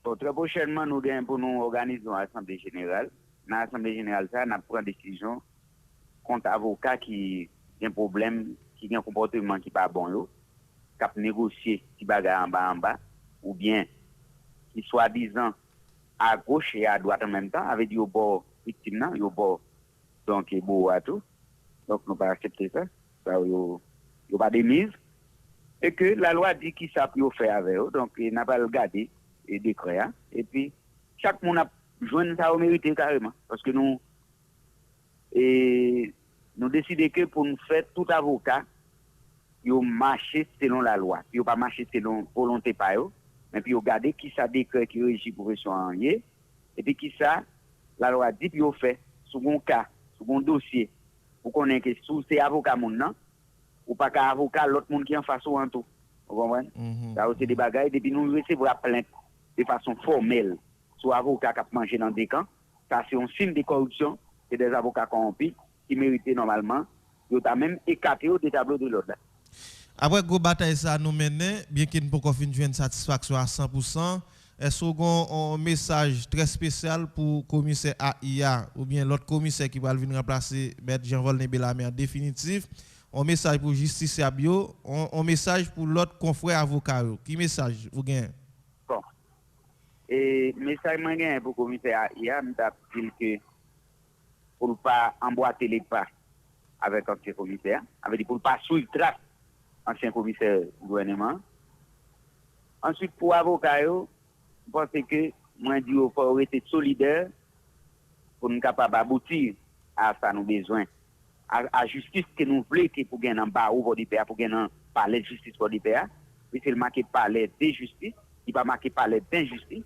Bon, très prochainement nous gagnons pour nous organiser une assemblée générale. Dans l'assemblée générale ça, nous prenons décision contre avocat qui a un problème, qui a un comportement qui pas bon yo. Cap négocier qui bagarre en bas ou bien qui soi-disant à gauche et à droite en même temps, avec au bord victime, nan, au bord donc et beau à tout. Donc nous pas accepter ça. Ça yo pas de mise. Et que la loi dit qui ça peut faire avec eux. Donc il n'a pas le garder et décret. Hein? Et puis chaque monde a joindre ça au mérité carrément. Parce que nous décidons que pour nous faire tout avocat, yo marcher selon la loi. Puis yo pas marcher selon volonté pa yo, mais puis yo garder qui ça décret qui régit profession en lié. Et puis qui ça la loi dit puis yo fait sous un cas, sous un dossier. Vous connaissez que sous c'est avocat moun nan, ou pas qu'un avocat l'autre monde qui en face ou en tout. Vous comprenez? Ça c'est des bagailles depuis nous recevons la plainte de façon formelle sur avocat qui a mangé dans des camps. Ça c'est un signe de corruption et des avocats corrompus qui méritaient normalement ils ont même écarté au tableau de l'ordre. Après go bataille ça nous mener bien qu'il ne peut pas finir une satisfaction à 100%. Est-ce qu'on a un message très spécial pour commissaire AIA ou bien l'autre commissaire qui va venir remplacer M. Jean-Vol Nebelame en définitif? Un message pour justice Abio, un message pour l'autre confrère avocat. Qui message vous gagnez? Bon. Et message moi gagne pour commissaire AIA, je dis que pour ne pas emboîter les pas avec ancien commissaire, avec pour ne pas suivre trace ancien commissaire du gouvernement. Ensuite pour avocat je pense que moi dis il faut être solidaire pour nous capable aboutir à ça nous besoin à justice que nous voulons que pour gagner en bas ou pour pays pour gagner parler de justice pour pays puis c'est marqué parler de justice il pas marqué parler d'injustice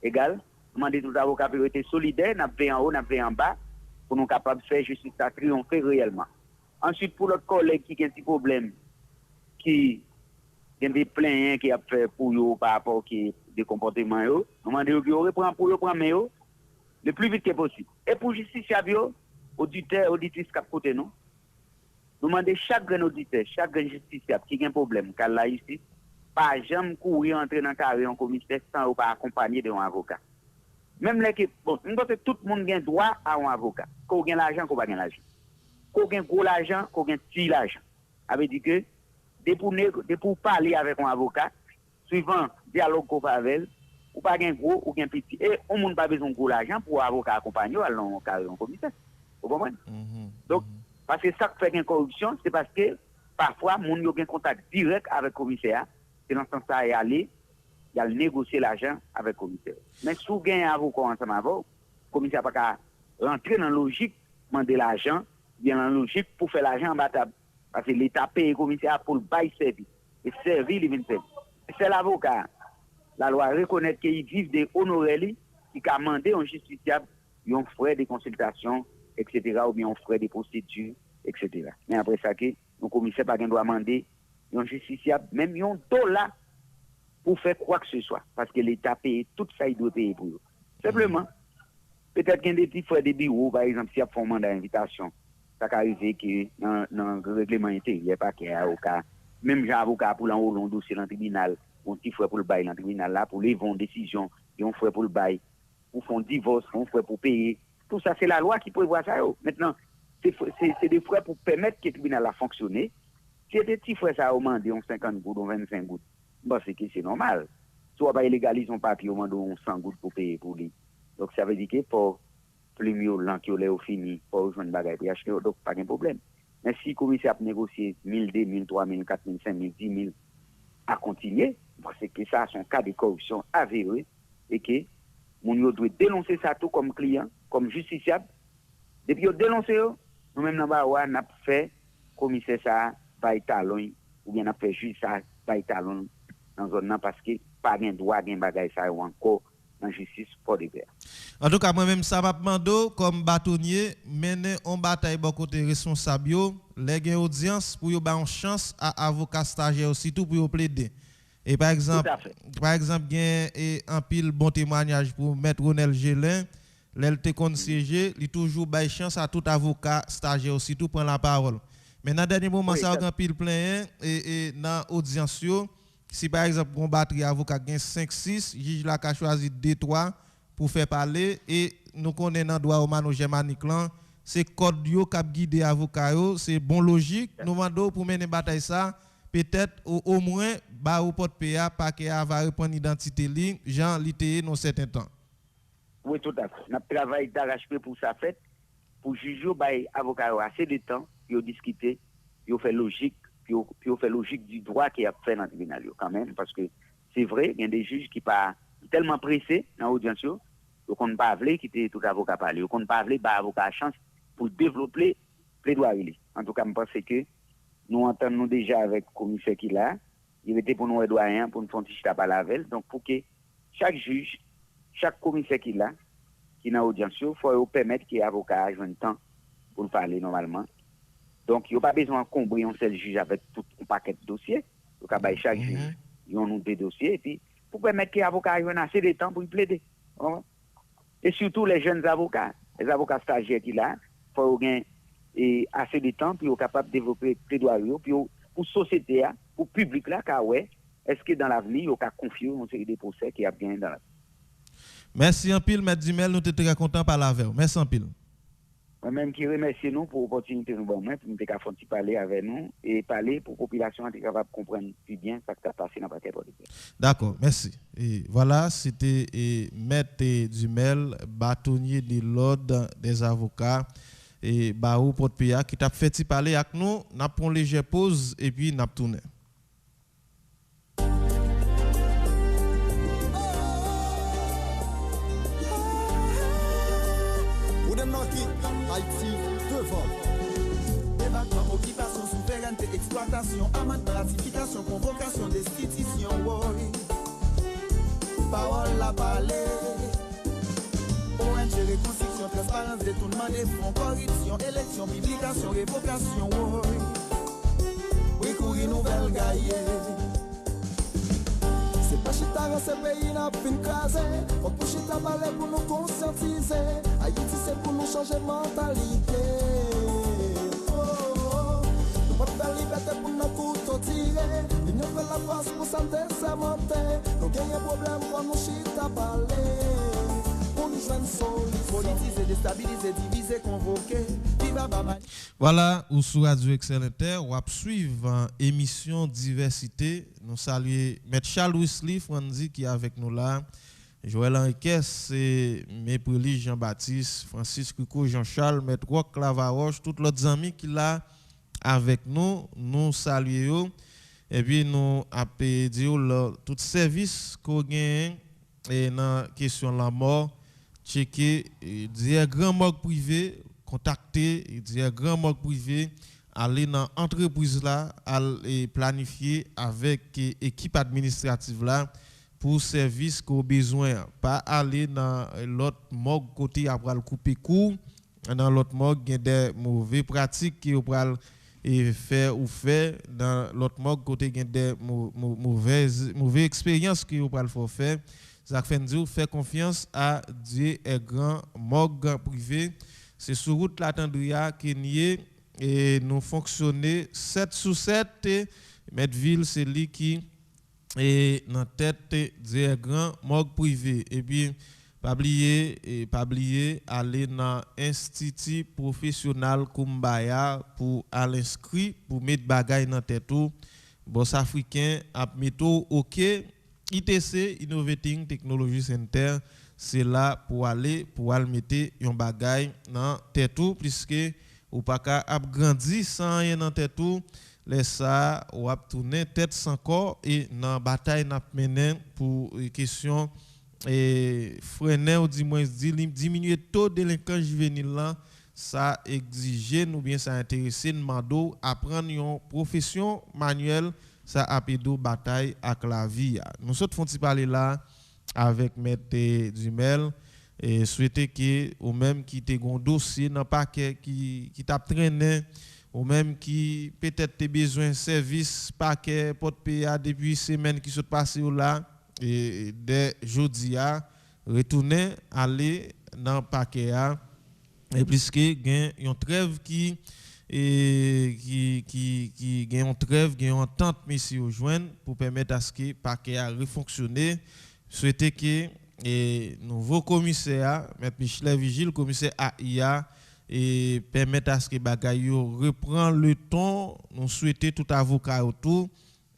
égal demander tous les avocats pour être solidaires n'a fait en haut n'a fait en bas pour nous capable faire justice à triompher réellement. Ensuite pour l'autre collègue qui a un petit problème qui a des plaintes qui a fait pour eux par rapport qui des comportements yo demander que reprend pour eux prendre yo le plus vite que possible et pour justice bio auditeur auditrice cap côté nous demander chaque grand auditeur chaque grand justiciable qui a un problème car la justice pas jamais courir entrer dans carré en commissaire sans ou pas accompagner d'un avocat même les que bon tout le monde a droit à un avocat qu'on gagne l'argent qu'on pas gagne l'argent qu'on gagne gros l'argent qu'on gagne petit l'argent avait dit que de pour parler avec un avocat suivant dialogue qu'on fait avec ou pas gain gros ou gain petit et on monde pas besoin de gros l'argent pour avocat accompagner alors carré en commissaire vous comprenez donc parce que ça fait une corruption c'est parce que parfois moun yo gain contact direct avec commissaire c'est dans ce sens ça y aller il y a négocier l'argent avec commissaire mais si vous gagnez avocat ensemble avec commissaire pas qu'à rentrer dans logique demander l'argent bien dans logique pour faire l'argent en battable parce que l'état paye commissaire pour le bail service et servir les services. C'est l'avocat. La loi reconnaît qu'ils vivent des honorés qui a demandé un justiciable un frais de consultation, etc. ou bien un frais de procédure, etc. Mais après ça, le commissaire pas doit demander un justiciable, même un dollar pour faire quoi que ce soit. Parce que l'État paye tout ça, il doit payer pour eux. Simplement, peut-être qu'il y a des petits frais de bureau, par exemple, s'il y a un mandat d'invitation, ça peut arriver que dans le règlement intérieur, pas qu'il y a avocat, même j'ai avocat pour l'enrouler un dossier dans le tribunal, un petit frais pour le bail dans le tribunal là, pour les vendre décision, et un frais pour le bail, pour faire un divorce, un frais pour payer. Tout ça, c'est la loi qui prévoit ça. Maintenant, c'est des frais pour permettre que le tribunal a fonctionné. Si des petits frais, ça a demandé 50 gouttes, 25 gouttes, bon, c'est normal. Soit pas illégaliser un papier, on demande 100 gouttes pour payer pour lui. Donc, ça veut dire que pour plus mieux, l'enquête est fini, pour rejoindre bagaille pour acheter, donc pas de problème. Mais si le commissaire a négocié 1000, 2000, 3000, 4000, 5000, 10 000 à continuer, c'est que ça a son cas de corruption avéré et que nous doit dénoncer ça tout comme client, comme justiciable. Depuis qu'on dénonce, nous-mêmes, nous avons fait commissaire ça par talon ou bien nous avons fait juge ça par talon dans la zone parce que pas de droit, de bagaille ça ou encore en justice pour des pères. En tout cas, moi-même, ça m'a demandé comme bâtonnier, mener en bataille bon côté responsable, les gains audience pour y avoir une chance à avocat stagiaire aussi tout pour plaider. Et par exemple, il y a un pile bon témoignage pour Maître Ronel Gélin, l'LT conseiller, il toujours bail chance à tout avocat stagiaire aussi tout prendre la parole. Mais dans le dernier moment, ça a un pile plein et dans l'audience, si par exemple, on batterie avocat gagne 5-6, juge la a choisi 2-3 pour faire parler et nous connaissons dans droit au mano germanique là, c'est code yo qui guide avocat yo, c'est bon logique, nous demandons pour mener bataille ça, peut-être au moins ba ou porte PA pas que va répondre identité li, Jean l'ité dans certain temps. Oui, tout à fait. Nous travaillons d'arrache-pied pour ça fait, pour juger, avocat assez de temps, pour discuter, pour faire logique, pour faire logique du droit qui a fait dans le tribunal quand même, parce que c'est vrai, il y a des juges qui sont tellement pressés dans l'audience, ils ne pas voulu quitter tout avocat parler, ils ne pas voulu avocat chance pour développer plaidoirie. En tout cas, je pense que nous entendons déjà avec le commissaire qui là, il était pour nous aider pour nous faire un petit tabac la veille, donc pour que chaque juge, chaque commissaire qui là, qui n'a audience, il faut permettre que l'avocat ait un temps pour parler normalement. Donc, il n'y a pas besoin de combrer un seul juge avec tout un paquet de dossiers. Donc, chaque juge, ils ont des dossiers, et puis, pour permettre que l'avocat ait assez de temps pour y plaider. Et surtout les jeunes avocats, les avocats stagiaires qui là, il faut gagner assez de temps pour être capable de développer plaidoirie, pour la société, pour le public là, car ouais, est-ce que dans l'avenir, il y a confié une série de procès qui a gagné dans la. Merci en pile, M. Dumel, nous sommes très contents par la veille. Merci en pile. Moi-même qui remercie nous pour l'opportunité de nous pour nous parler avec nous et parler pour la population être capable de comprendre plus bien ce qui a passé dans le paquet. D'accord, merci. Et voilà, c'était M. Dumel, bâtonnier de l'ordre des avocats et Barou Porte-Péa qui t'a fait parler avec nous. Nous avons une légère pause et puis nous avons tourné. Haïti devant. Débattement, occupation, souveraineté, exploitation, amende, ratification, convocation, destitution, oui. Parole à parler. ONG, reconstruction, transparence, détournement des fonds, corruption, élection, publication, révocation, oui. Oui, courir nouvelle gaillée. C'est pas chita dans ce pays n'a fin crasé. Faut pour chita parler pour nous conscientiser. Haïti c'est pour nous changer mentalité. Nous pas de liberté pour nous couteaux tirer. L'union fait la force pour s'en désamenter. Nous gagnons problème pour nous chita parler. Pour nous joindre solide. Politiser, déstabiliser, diviser, convoquer. Voilà, ou sur Radio Excellenter, on va suivre émission diversité. Nous saluons M. Charles Wesley Franzi qui est avec nous là. Joël Henriquez, c'est Méprili Jean-Baptiste, Francis Cuco, Jean-Charles, M. Roch Clavaroche, tous les amis qui là avec nous. Nous saluons et puis nous appelons tout service qu'on gagne et dans la question de la mort, checker des grands morgues privés. Contacter un grand morgue privé, aller dans l'entreprise là, aller planifier avec l'équipe administrative là pour service qu'on a besoin. Pas aller dans l'autre morgue côté après le couper court. Dans l'autre morgue, il y a des mauvaises pratiques qui ont faire ou faire. Dans l'autre morgue côté, il y a des mauvaises expériences qui ont faire. Ça fait dire faire confiance à Dieu et grand morgue privé. C'est sur route la Tendria qui nié et nous fonctionnons 7 sur 7. Medville, c'est lui qui est dans tête des grands morgue privé. Et puis, pas oublier aller dans l'Institut professionnel Kumbaya pour aller inscrire, pour mettre bagaille dans tête tout. Boss africain a mettre OK. ITC, Innovating Technology Center. C'est là pour aller mettre un bagage dans tête tout puisque ou pas qu'à grandir sans rien dans tête tout laisse ça ou a tourner tête sans corps et dans bataille n'a mené pour question et freiner ou du moins diminuer taux de délinquance juvénile là ça exige nous bien ça intéresser mando apprendre une profession manuelle ça appedo bataille avec la vie nous sommes font parler là avec M. Dumel et souhaiter que ou même qui te gon dossier dans paquet qui t'a traîné ou même qui peut-être te besoin service paquet porte PA depuis semaine qui sont passé là et dès jeudi a retourner aller dans paquet a et puisque gain une trêve qui gain une trêve gain entente monsieur au joindre pour permettre à ce que paquet a refonctionner. Souhaiter que nouveau commissaire, M. Michel Vigile, commissaire AIA, et permettre à ce que bagaille reprend le ton. Nous souhaitons tout avocat autour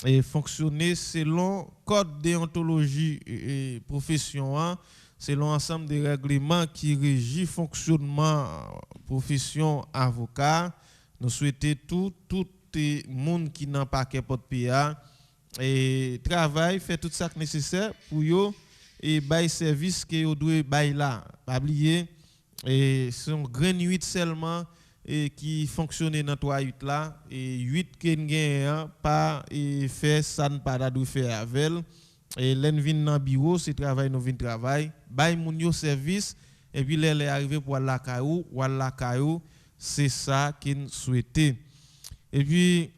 et fonctionner selon code déontologie et profession selon ensemble des règlements qui régissent fonctionnement profession avocat. Nous souhaitons tout le monde qui n'a pas qu'un porte PA et travaille, fait tout ça nécessaire pour eux et bail service que vous doit bail là. Pas oublier et son grand 8 seulement et qui fonctionne dans 3 8 là et 8 qui gagne pas et fait ça ne pas d'adou faire avec et l'en vinn dans bureau c'est travail nous vinn travail bail moun yo service et puis les arrivé pour la caillou ou la caillou c'est ça qu'il souhaitait et puis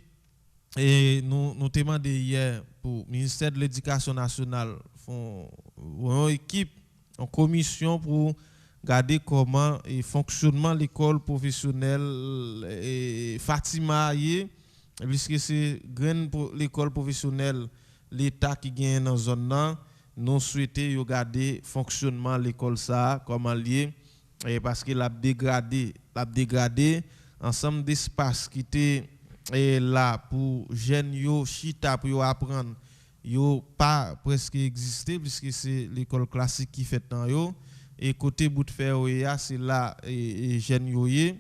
et nous demandé hier pour ministère de l'Éducation nationale font une équipe en commission pour regarder comment et fonctionnement l'école professionnelle et Fatima puisque c'est grande l'école professionnelle l'état qui gagne dans zone là nous souhaitons regarder fonctionnement l'école ça comment lié et parce que l'a dégradé ensemble d'espace qui était là pour jeunes yo chita pour apprendre yo pas presque existé puisque c'est l'école classique qui fait dans yo et côté bout de fer c'est là et jeunes yo et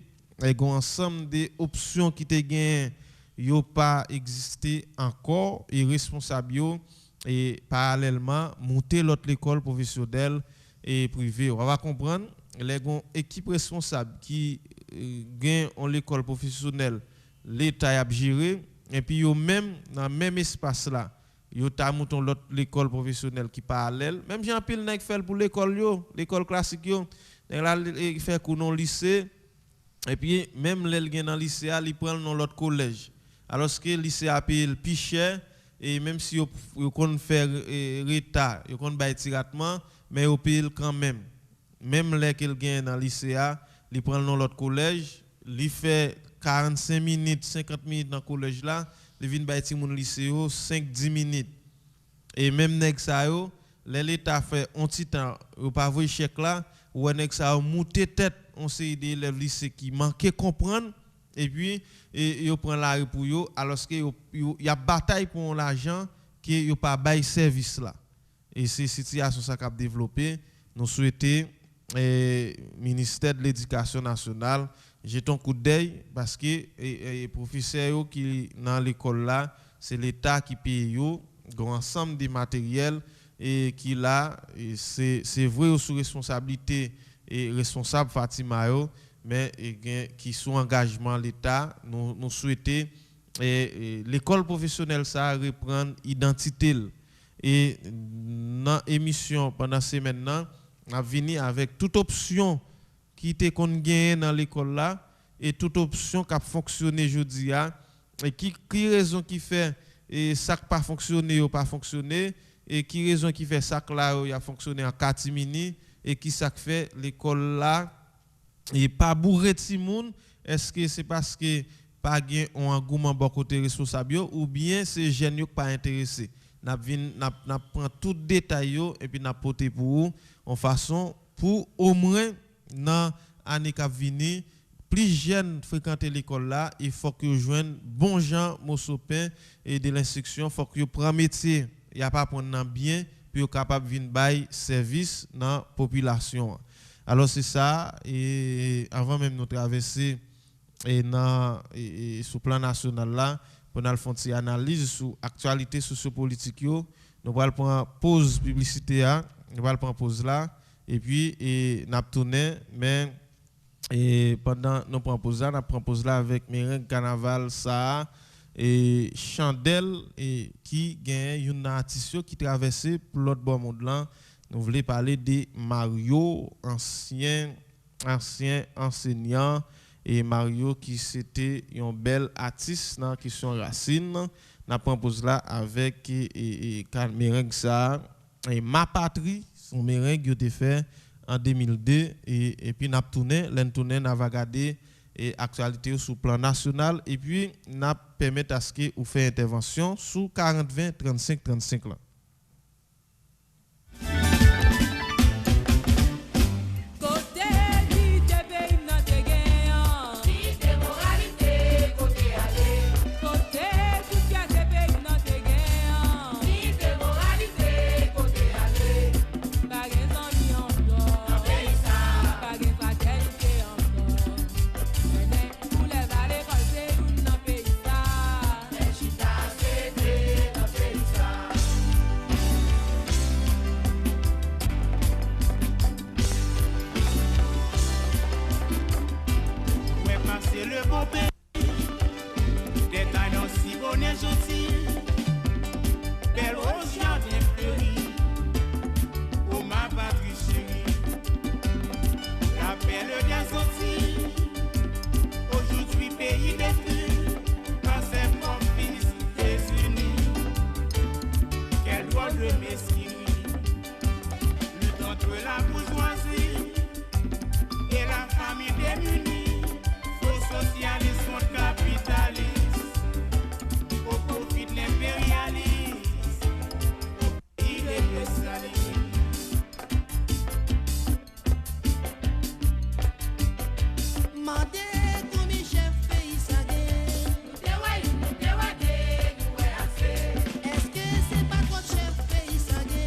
ensemble des options qui te gain yo pas existé encore et responsable yo et parallèlement monter l'autre école professionnelle et privée on va comprendre les équipe responsable qui gain en l'école professionnelle l'état a géré et puis yo même dans même espace là yo ta monton l'autre l'école professionnelle qui parallèle même Jean pile nèg fait pour l'école classique yo là il fait cours dans lycée et puis même l'el gen dans lycée il prend dans l'autre collège alors que lycée a payé le plus cher et même si yo kon faire retard yo kon bay tiratement mais yo paye quand même les qu'il gagne dans lycée il prend dans l'autre collège il fait 45 minutes 50 minutes dans le collège là il vient bay ti moun lycée 5-10 minutes et même nèg ça yo l'état fait un petit temps ou pas voyer chèque là ou nèg ça monter tête on sait des élèves lycée qui manquait comprendre et puis yo prend la rue pour yo alors que y a bataille pour l'argent que yo pas bail service là et c'est situation ça qu'a développé nous souhaiter ministère de l'Éducation nationale jetons coup d'œil parce que les professeurs qui dans l'école là c'est l'état qui paye yo ensemble des matériels et qui là c'est vrai sous responsabilité et responsable Fatima yo mais qui sont engagement l'état nous souhaiter l'école professionnelle ça reprendre identité et dans émission pendant semaine là a venir avec toute option qui était qu'on gagne dans l'école là et toute option qui a fonctionné aujourd'hui et qui raison qui fait et ça pas fonctionné ou pas fonctionné et qui raison qui fait ça là il a fonctionné en catimini et qui ça fait l'école là et pas bourré de monde est-ce que c'est parce que pas gain un engouement bon côté responsable ou bien c'est jeunes pas intéressé n'a prend tout détail et puis n'a porté pour en façon pour au moins dans année qui venir plus jeunes fréquenter l'école là il faut que joignent bon gens mosopin et de l'instruction faut que prend métier il y a pas prendre bien puis capable venir bail service dans population alors c'est ça et avant même nous traverser et dans sur plan national là pour nous faire une analyse sur actualité sociopolitique yo nous allons prendre pause publicité nous allons prendre pause là et puis n'a tourner mais et pendant nous prend pause là avec merengue carnaval ça et chandelle et qui gagne une artiste qui traversait pour l'autre bord monde là nous voulons parler de Mario ancien enseignant et Mario qui c'était un bel artiste dans question racine n'a propose là avec et merengue ça et ma patrie son merengue qui était fait en 2002 et puis n'a tourné n'a regarder et actualité sur plan national et puis n'a permettre à ce que vous fait intervention sous 40 20 35 35 là. de mesquinerie. Lutte entre la bourgeoisie et la famille démunie. Faux socialistes contre capitalistes au profit de l'impérialisme. Il est blessé. Mande komi chef pays sa gen. Est-ce que c'est pas trop chef pays sa gen?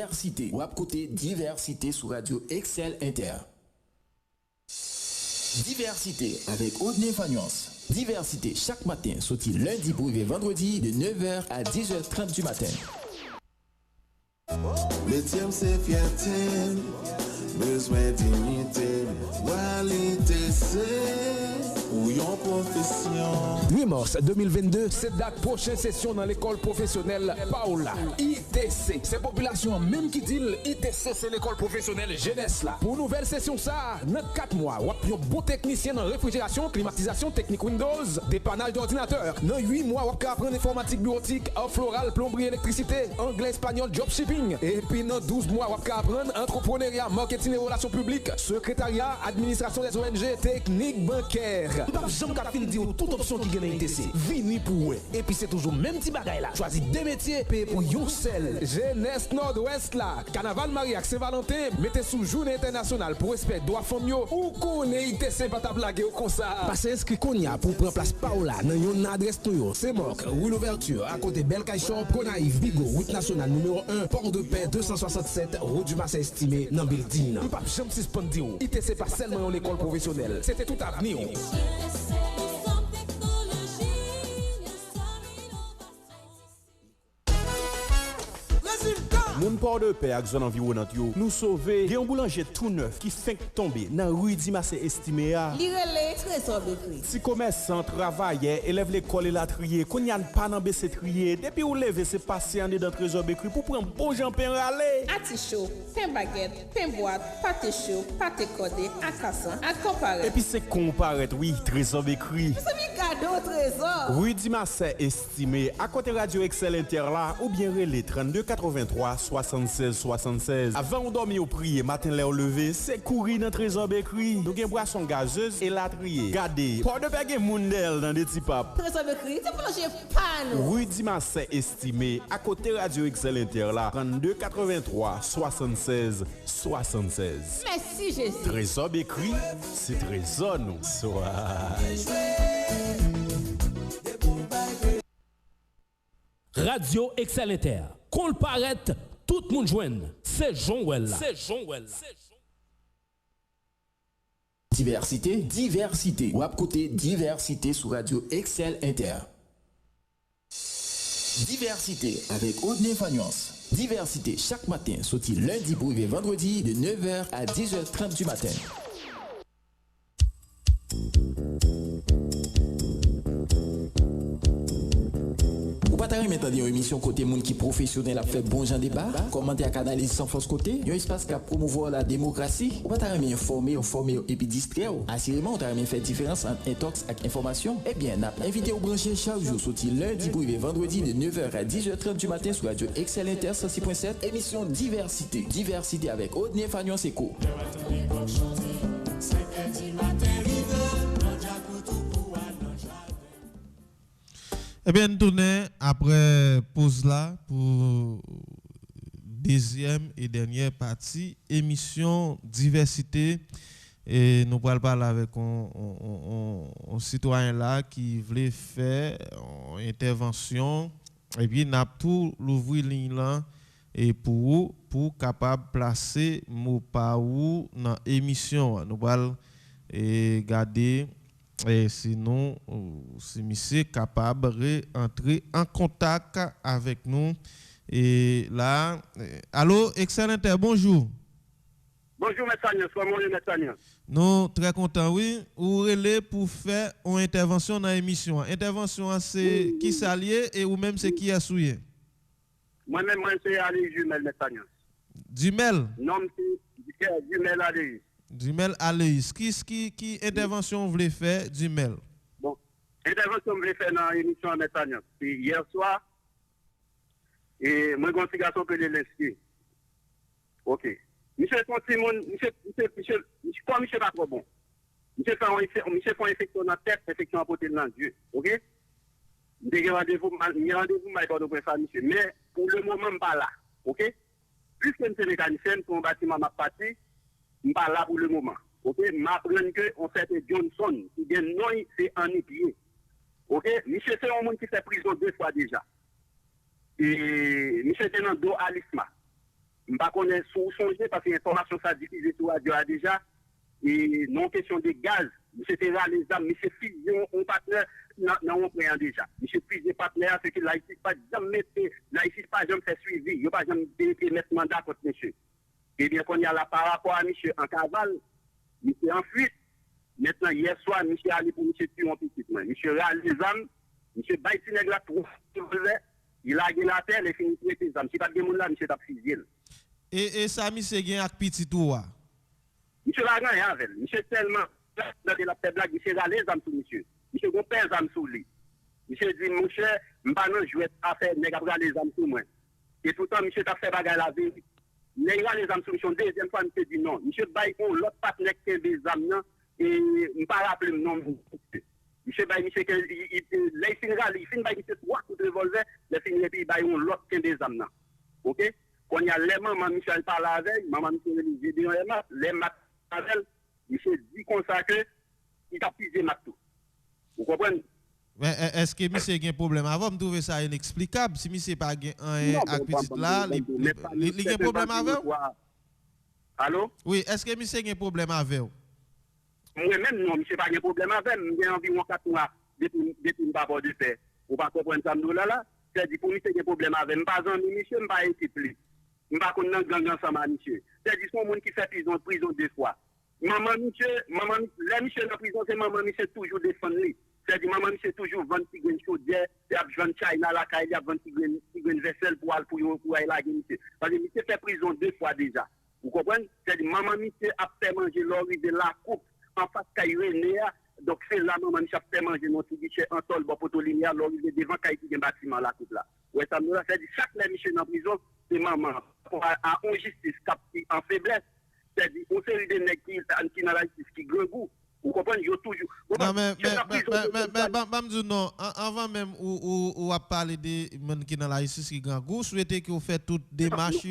Diversité. Ou à côté Diversité sur Radio Excel Inter. Diversité avec Audney Fagnance. Diversité chaque matin, sorti lundi pour vendredi de 9h à 10h30 du matin. Métier c'est fierté, besoin dignité, qualité c'est ou yon profession. 8 mars 2022, c'est date prochaine session dans l'école professionnelle Paola. ITC, c'est population même qui dit ITC c'est l'école professionnelle jeunesse là. Pour nouvelle session ça, dans 4 mois, on a un bon technicien dans réfrigération, climatisation, technique Windows, dépannage d'ordinateur. Dans 8 mois, on va apprendre informatique bureautique, art floral, plomberie, électricité, anglais, espagnol, job shipping. Et puis dans 12 mois, on va apprendre entrepreneuriat, marketing et relations publiques, secrétariat, administration des ONG, technique bancaire. J'aime qu'à fin dire toute option qui gagne ITC. Vini pour eux. Et puis c'est toujours même petit bagaille là. Choisis deux métiers, paye pour yon seul. Jeunesse Nord-Ouest là. Carnaval Mariac Saint-Valentin, mettez sous journée internationale pour respect droit famille ou connaît ITC pas ta blague au comme ça. Passez inscrit Konya pour prendre place Paola dans yon adresse tout. C'est moque, rue l'ouverture à côté Belkaï Shop, Konaïf, Bigo, route nationale numéro 1, Port de Paix 267, route du Bassin estimé dans building. Pas jamais suspendre dire ITC pas seulement l'école professionnelle. C'était tout avenir. Moun Port de Paix ak zone environnante yo, nous sauver gen boulanger tout neuf qui fait tomber dans rue Dimas estimé a. Li relé trésor bekri. Si commerçant travaillait, élève l'école et la trier, qu'on y a pas nan baisser trier, depuis ou lever c'est passer en dans trésor bekri pour prendre bon jan pain râler. Ati chaud, pain baguette, pain boîte, pâté chaud, pâté codé, akassan, ak comparé. Et puis c'est comparaître oui, trésor bekri. C'est mi cadeau trésor. Rue Dimas estimé à côté Radio Excel Inter là ou bien relé 32 83 76 76. Avant on dormir au prier, matin l'air levé, c'est courir dans trésor bekri. Nous gen boisson gazeuse et la trier. Gardez, Port de Paix gen moundel dans des petits papes. Trésor bekri, c'est pour loger panneau. Rue Dimas estimé à côté Radio Excel Inter là 32 83 76 76. Merci Jésus. Trésor bekri, c'est trésor nous. Radio Excel Inter. Qu'on le paraît, tout le monde joigne. C'est Jean-Well. Diversité, diversité. Ou à côté Diversité sur Radio Excel Inter. Diversité avec Audney Fagnance. Diversité chaque matin, sorti lundi pour vendredi de 9h à 10h30 du matin. Ou pas t'arrêter maintenant une émission côté monde qui professionnel a fait bon genre débat, commenter à canaliser sans force côté, un espace qui a promouvoir la démocratie. Ou pas t'arrêter informer et puis distraire. Assurément, on t'arrêter faire différence entre intox et information. Eh bien, n'a invité au brancher chaque jour sorti lundi pour vendredi de 9h à 10h30 du matin sur Radio Excel Inter 106.7, émission Diversité. Diversité avec Audney Fagnance Eco. Eh bien, nous tournons après pause là pour deuxième et dernière partie, émission Diversité. Et nous allons parler avec un citoyen là qui voulait faire une intervention. Et puis, nous avons tout l'ouvrir ligne là et pour capable placer mot par où dans l'émission. Nous allons garder. Et sinon, si monsieur capable de rentrer en contact avec nous. Et là, allô, Excel Inter, bonjour. Bonjour, M. Agnes, comment est-ce que nous très contents, oui. Ou relais pour faire une intervention dans l'émission. Intervention, c'est qui s'allie et ou même c'est qui a souillé? Moi-même, c'est Ali Jumel, M. Agnes. Jumel? Non, c'est Jumel Ali. Jumel Aloïs. Qui intervention vous voulez faire, Jumel? Bon, intervention vous voulez faire dans l'émission M. Agnes. Hier soir, et moi, j'ai un garçon que je l'ai. Ok. Monsieur Simon, comme monsieur pas trop bon. Monsieur fait une infection dans la tête, infection à côté de Dieu. Ok? J'ai rendez-vous, monsieur. Mais pour le moment, pas là. Ok? Puisque je suis mécanicien pour un bâtiment m'a parti, je ne suis pas là pour le moment. Ok? Je m'apprends qu'on fait Johnson, qui gagne non, c'est en pied. Ok? Monsieur, c'est un monde qui fait prison 2 fois déjà. Et monsieur était dans le dos à l'ISMA. Je ne connais pas sous songer parce que l'information ça diffusée sur radio a déjà. Et non question de gaz, monsieur Terra les âmes, monsieur fusion, on partenaire, non, on déjà. Monsieur fusion partenaire, c'est que là, ici, pas jamais fait, là, ici, pas jamais fait suivi, il n'y a pas jamais mettre mandat contre monsieur. Et bien, qu'on y a là par rapport à monsieur en cavale, monsieur en fuite. Maintenant, hier soir, monsieur allé pour monsieur tuer un petit peu. Monsieur râle les âmes, monsieur baille si nègre là, il a gagné la terre, il finit tuer les âmes. Si pas de monde là, monsieur t'a fusillé. Et ça, monsieur gagne avec petit tout. Monsieur l'a gagné avec. Monsieur tellement, dans la tête blague, monsieur râle les âmes sur monsieur. Monsieur gon pèse âmes sur lui. Monsieur dit, mon cher, m'pas non jouer à faire nègre les âmes sur moi. Et tout le temps, monsieur t'a fait bagarre la vie. Nègre les âmes sur monsieur. Deuxième fois, monsieur dit non. Monsieur baille on l'autre partenaire qui a des âmes. Et je ne pas rappeler le nom. Monsieur Baye, monsieur, il finit par monsieur 3 coups de revolver, il finit et puis il y a l'autre qui des âmes. Ok? Quand il y a les maman Michel parle avec, maman Michel les maths avec, monsieur dit comme ça que il a pisé tout. Vous comprenez? Mais est-ce que monsieur a un problème avant? Je trouve ça inexplicable. Si monsieur n'a pas un petit là, il a un problème avec? Allô? Oui, est-ce que monsieur a un problème avec? Moi-même, non, je n'ai pas de problème avec. J'ai environ 4 mois depuis que je de faire. Vous ne comprenez pas ça là. C'est-à-dire, pour moi, j'ai un problème avec. Je ne suis pas un monsieur, je ne suis pas équipe. Je ne suis pas un gang ensemble avec monsieur. C'est-à-dire, c'est un monde qui fait prison 2 fois. Maman, monsieur, les monsieur dans la prison, c'est maman, monsieur toujours défendre lui. C'est-à-dire, maman, monsieur toujours 20 petits grains chaudières, il y a 20 China la caille, il y a 20 petits grains vaisselle pour aller la monsieur. Parce que monsieur fait prison 2 fois déjà. Vous comprenez? C'est-à-dire, maman, monsieur a fait manger l'origine de la coupe. En face Caïrené, donc c'est là maman Michel fait manger notre guichet en tol bon poteau linéaire l'origine devant Caïti un bâtiment là coupe là. Ouais ça nous fait chaque les Michel dans prison c'est maman pour à une justice qui en faiblesse, c'est-à-dire une série de nèg qui dans la justice qui grand goût. Vous comprenez, yo toujours. Non mais non, avant même ou a parler des gens qui dans la justice qui grand goût, souhaitez que vous faites toute démarche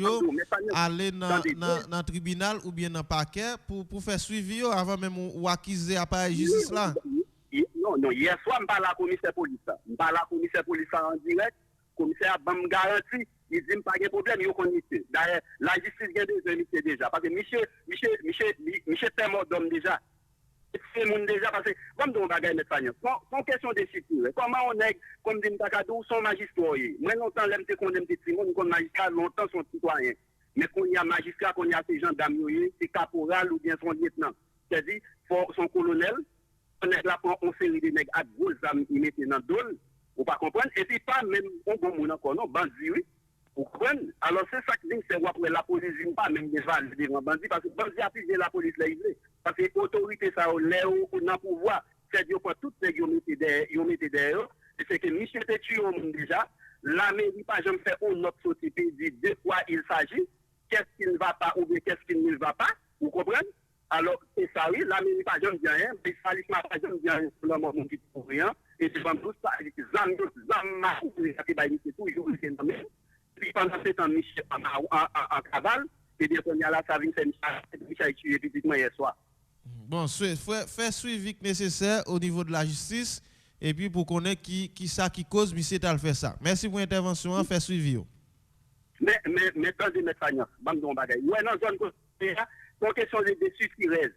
aller dans le tribunal ou bien dans le parquet pour faire suivi avant même ou accuser appareil justice là. Non, hier soir, je parle à la commissaire police. Je parle à la commissaire police en direct. Le commissaire a me garanti, il dit pas de problème, il connaît. D'ailleurs, la justice a des déjà. Parce que monsieur est mort d'homme déjà. C'est mon déjà parce que comme on va gagner sans question de sécurité. Comment on est comme dit Takadou son magistrat. Moi longtemps l'aime te condamner des Simon comme magistrat longtemps son citoyen. Mais quand il y a magistrat, quand il y a ces gendarmes, c'est caporal ou bien son lieutenant. C'est-à-dire son colonel, on est là pour une série de nègres à gros âmes ils mettent dans dol. Vous pas comprendre et c'est pas même un bon monde encore non bandit oui. Vous comprenez? Alors c'est ça qui dit c'est après la police n'est pas même devant bandit parce que bandit a pigé la police là. Parce que l'autorité, ça, ou dans le pouvoir, c'est-à-dire que toutes les gens mettent derrière, et c'est que Michel te tue au monde déjà, la mairie, pas jamais fait une autre société, dit de quoi il s'agit, qu'est-ce qui ne va pas ou bien qu'est-ce qui ne va pas, vous comprenez? Alors, c'est ça, oui, la mairie, pas jamais dit rien, mais ça, il n'a pas jamais dit rien sur le monde qui ne rien, et c'est comme tout ça, c'est toujours le phénomène. Puis pendant ce temps, Michel en cavale, et bien, on y a là, ça vient faire Michel tuer petitement hier soir. Bon, faire suivi nécessaire au niveau de la justice et puis pour connaître qui ça qui cause, monsieur t'as fait ça. Merci pour l'intervention, faire suivi. Mais quand je mets ça, ouais, dans zone côté, pour question de suffirez.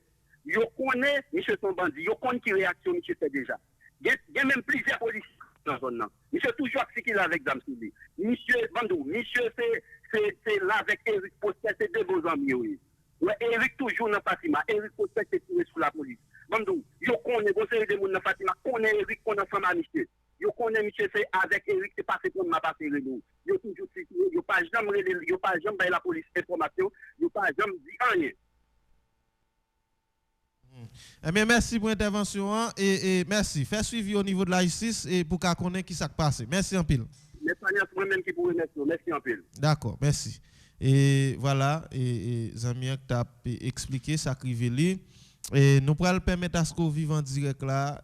Yo connaît monsieur son bandit, yo connaît qui réaction monsieur fait déjà. Il y a même plusieurs policiers dans zone là. Monsieur toujours ce qu'il a avec dame Sylvie. Monsieur Bandou, monsieur c'est là avec Eric Postel, c'est deux beaux amis oui. Ouais, Eric toujours dans Fatima, Eric Postel c'est tiré sous la police. Bandou, yo connaît bon série de monde dans Fatima, connaît Eric qu'on a ensemble à monsieur. Yo connaît monsieur c'est avec Eric c'est passé comme m'a passé nous. Yo toujours situé, yo pas jamais la police information, yo pas jamais dit rien. Eh bien, merci pour l'intervention et merci. Fais suivi au niveau de la justice et pour qu'on connaisse qui s'est passé. Merci en pile. Moi-même qui pourrais remercier. Merci en pile. D'accord, merci. Et voilà, et Zamiak t'a expliqué ça qui et nous pourrons permettre à ce qu'on vive en direct là,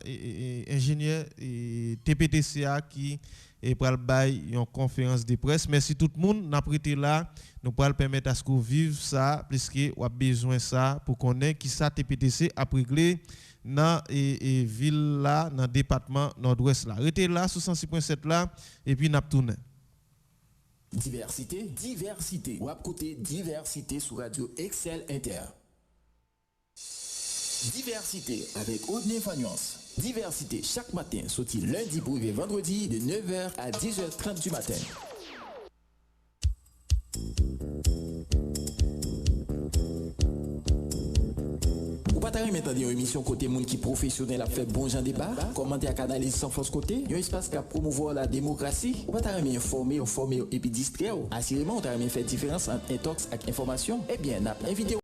ingénieur et TPTCA qui et pour le bail une conférence de presse. Merci tout le monde n'a prêté là, nous pourrons permettre à ce qu'on vive ça puisque on a besoin ça pour connaître qui ça TPTC a réglé dans et ville là dans département nord-ouest là. Restez là sur 106.7 là et puis n'a tourné. Diversité, diversité. Ou à côté diversité sur Radio Excel Inter. Diversité avec Audney Fagnance. Diversité chaque matin, sorti lundi pour vendredi de 9h à 10h30 du matin. Ou pas t'arrêter maintenant une émission côté monde qui professionnel a fait bon genre débat, commenter à canaliser sans force côté, un espace qui a promouvoir la démocratie. Ou pas t'arrêter informer et puis distraire. Assurément, on t'arrêter faire différence entre intox et information. Eh bien, n'a invité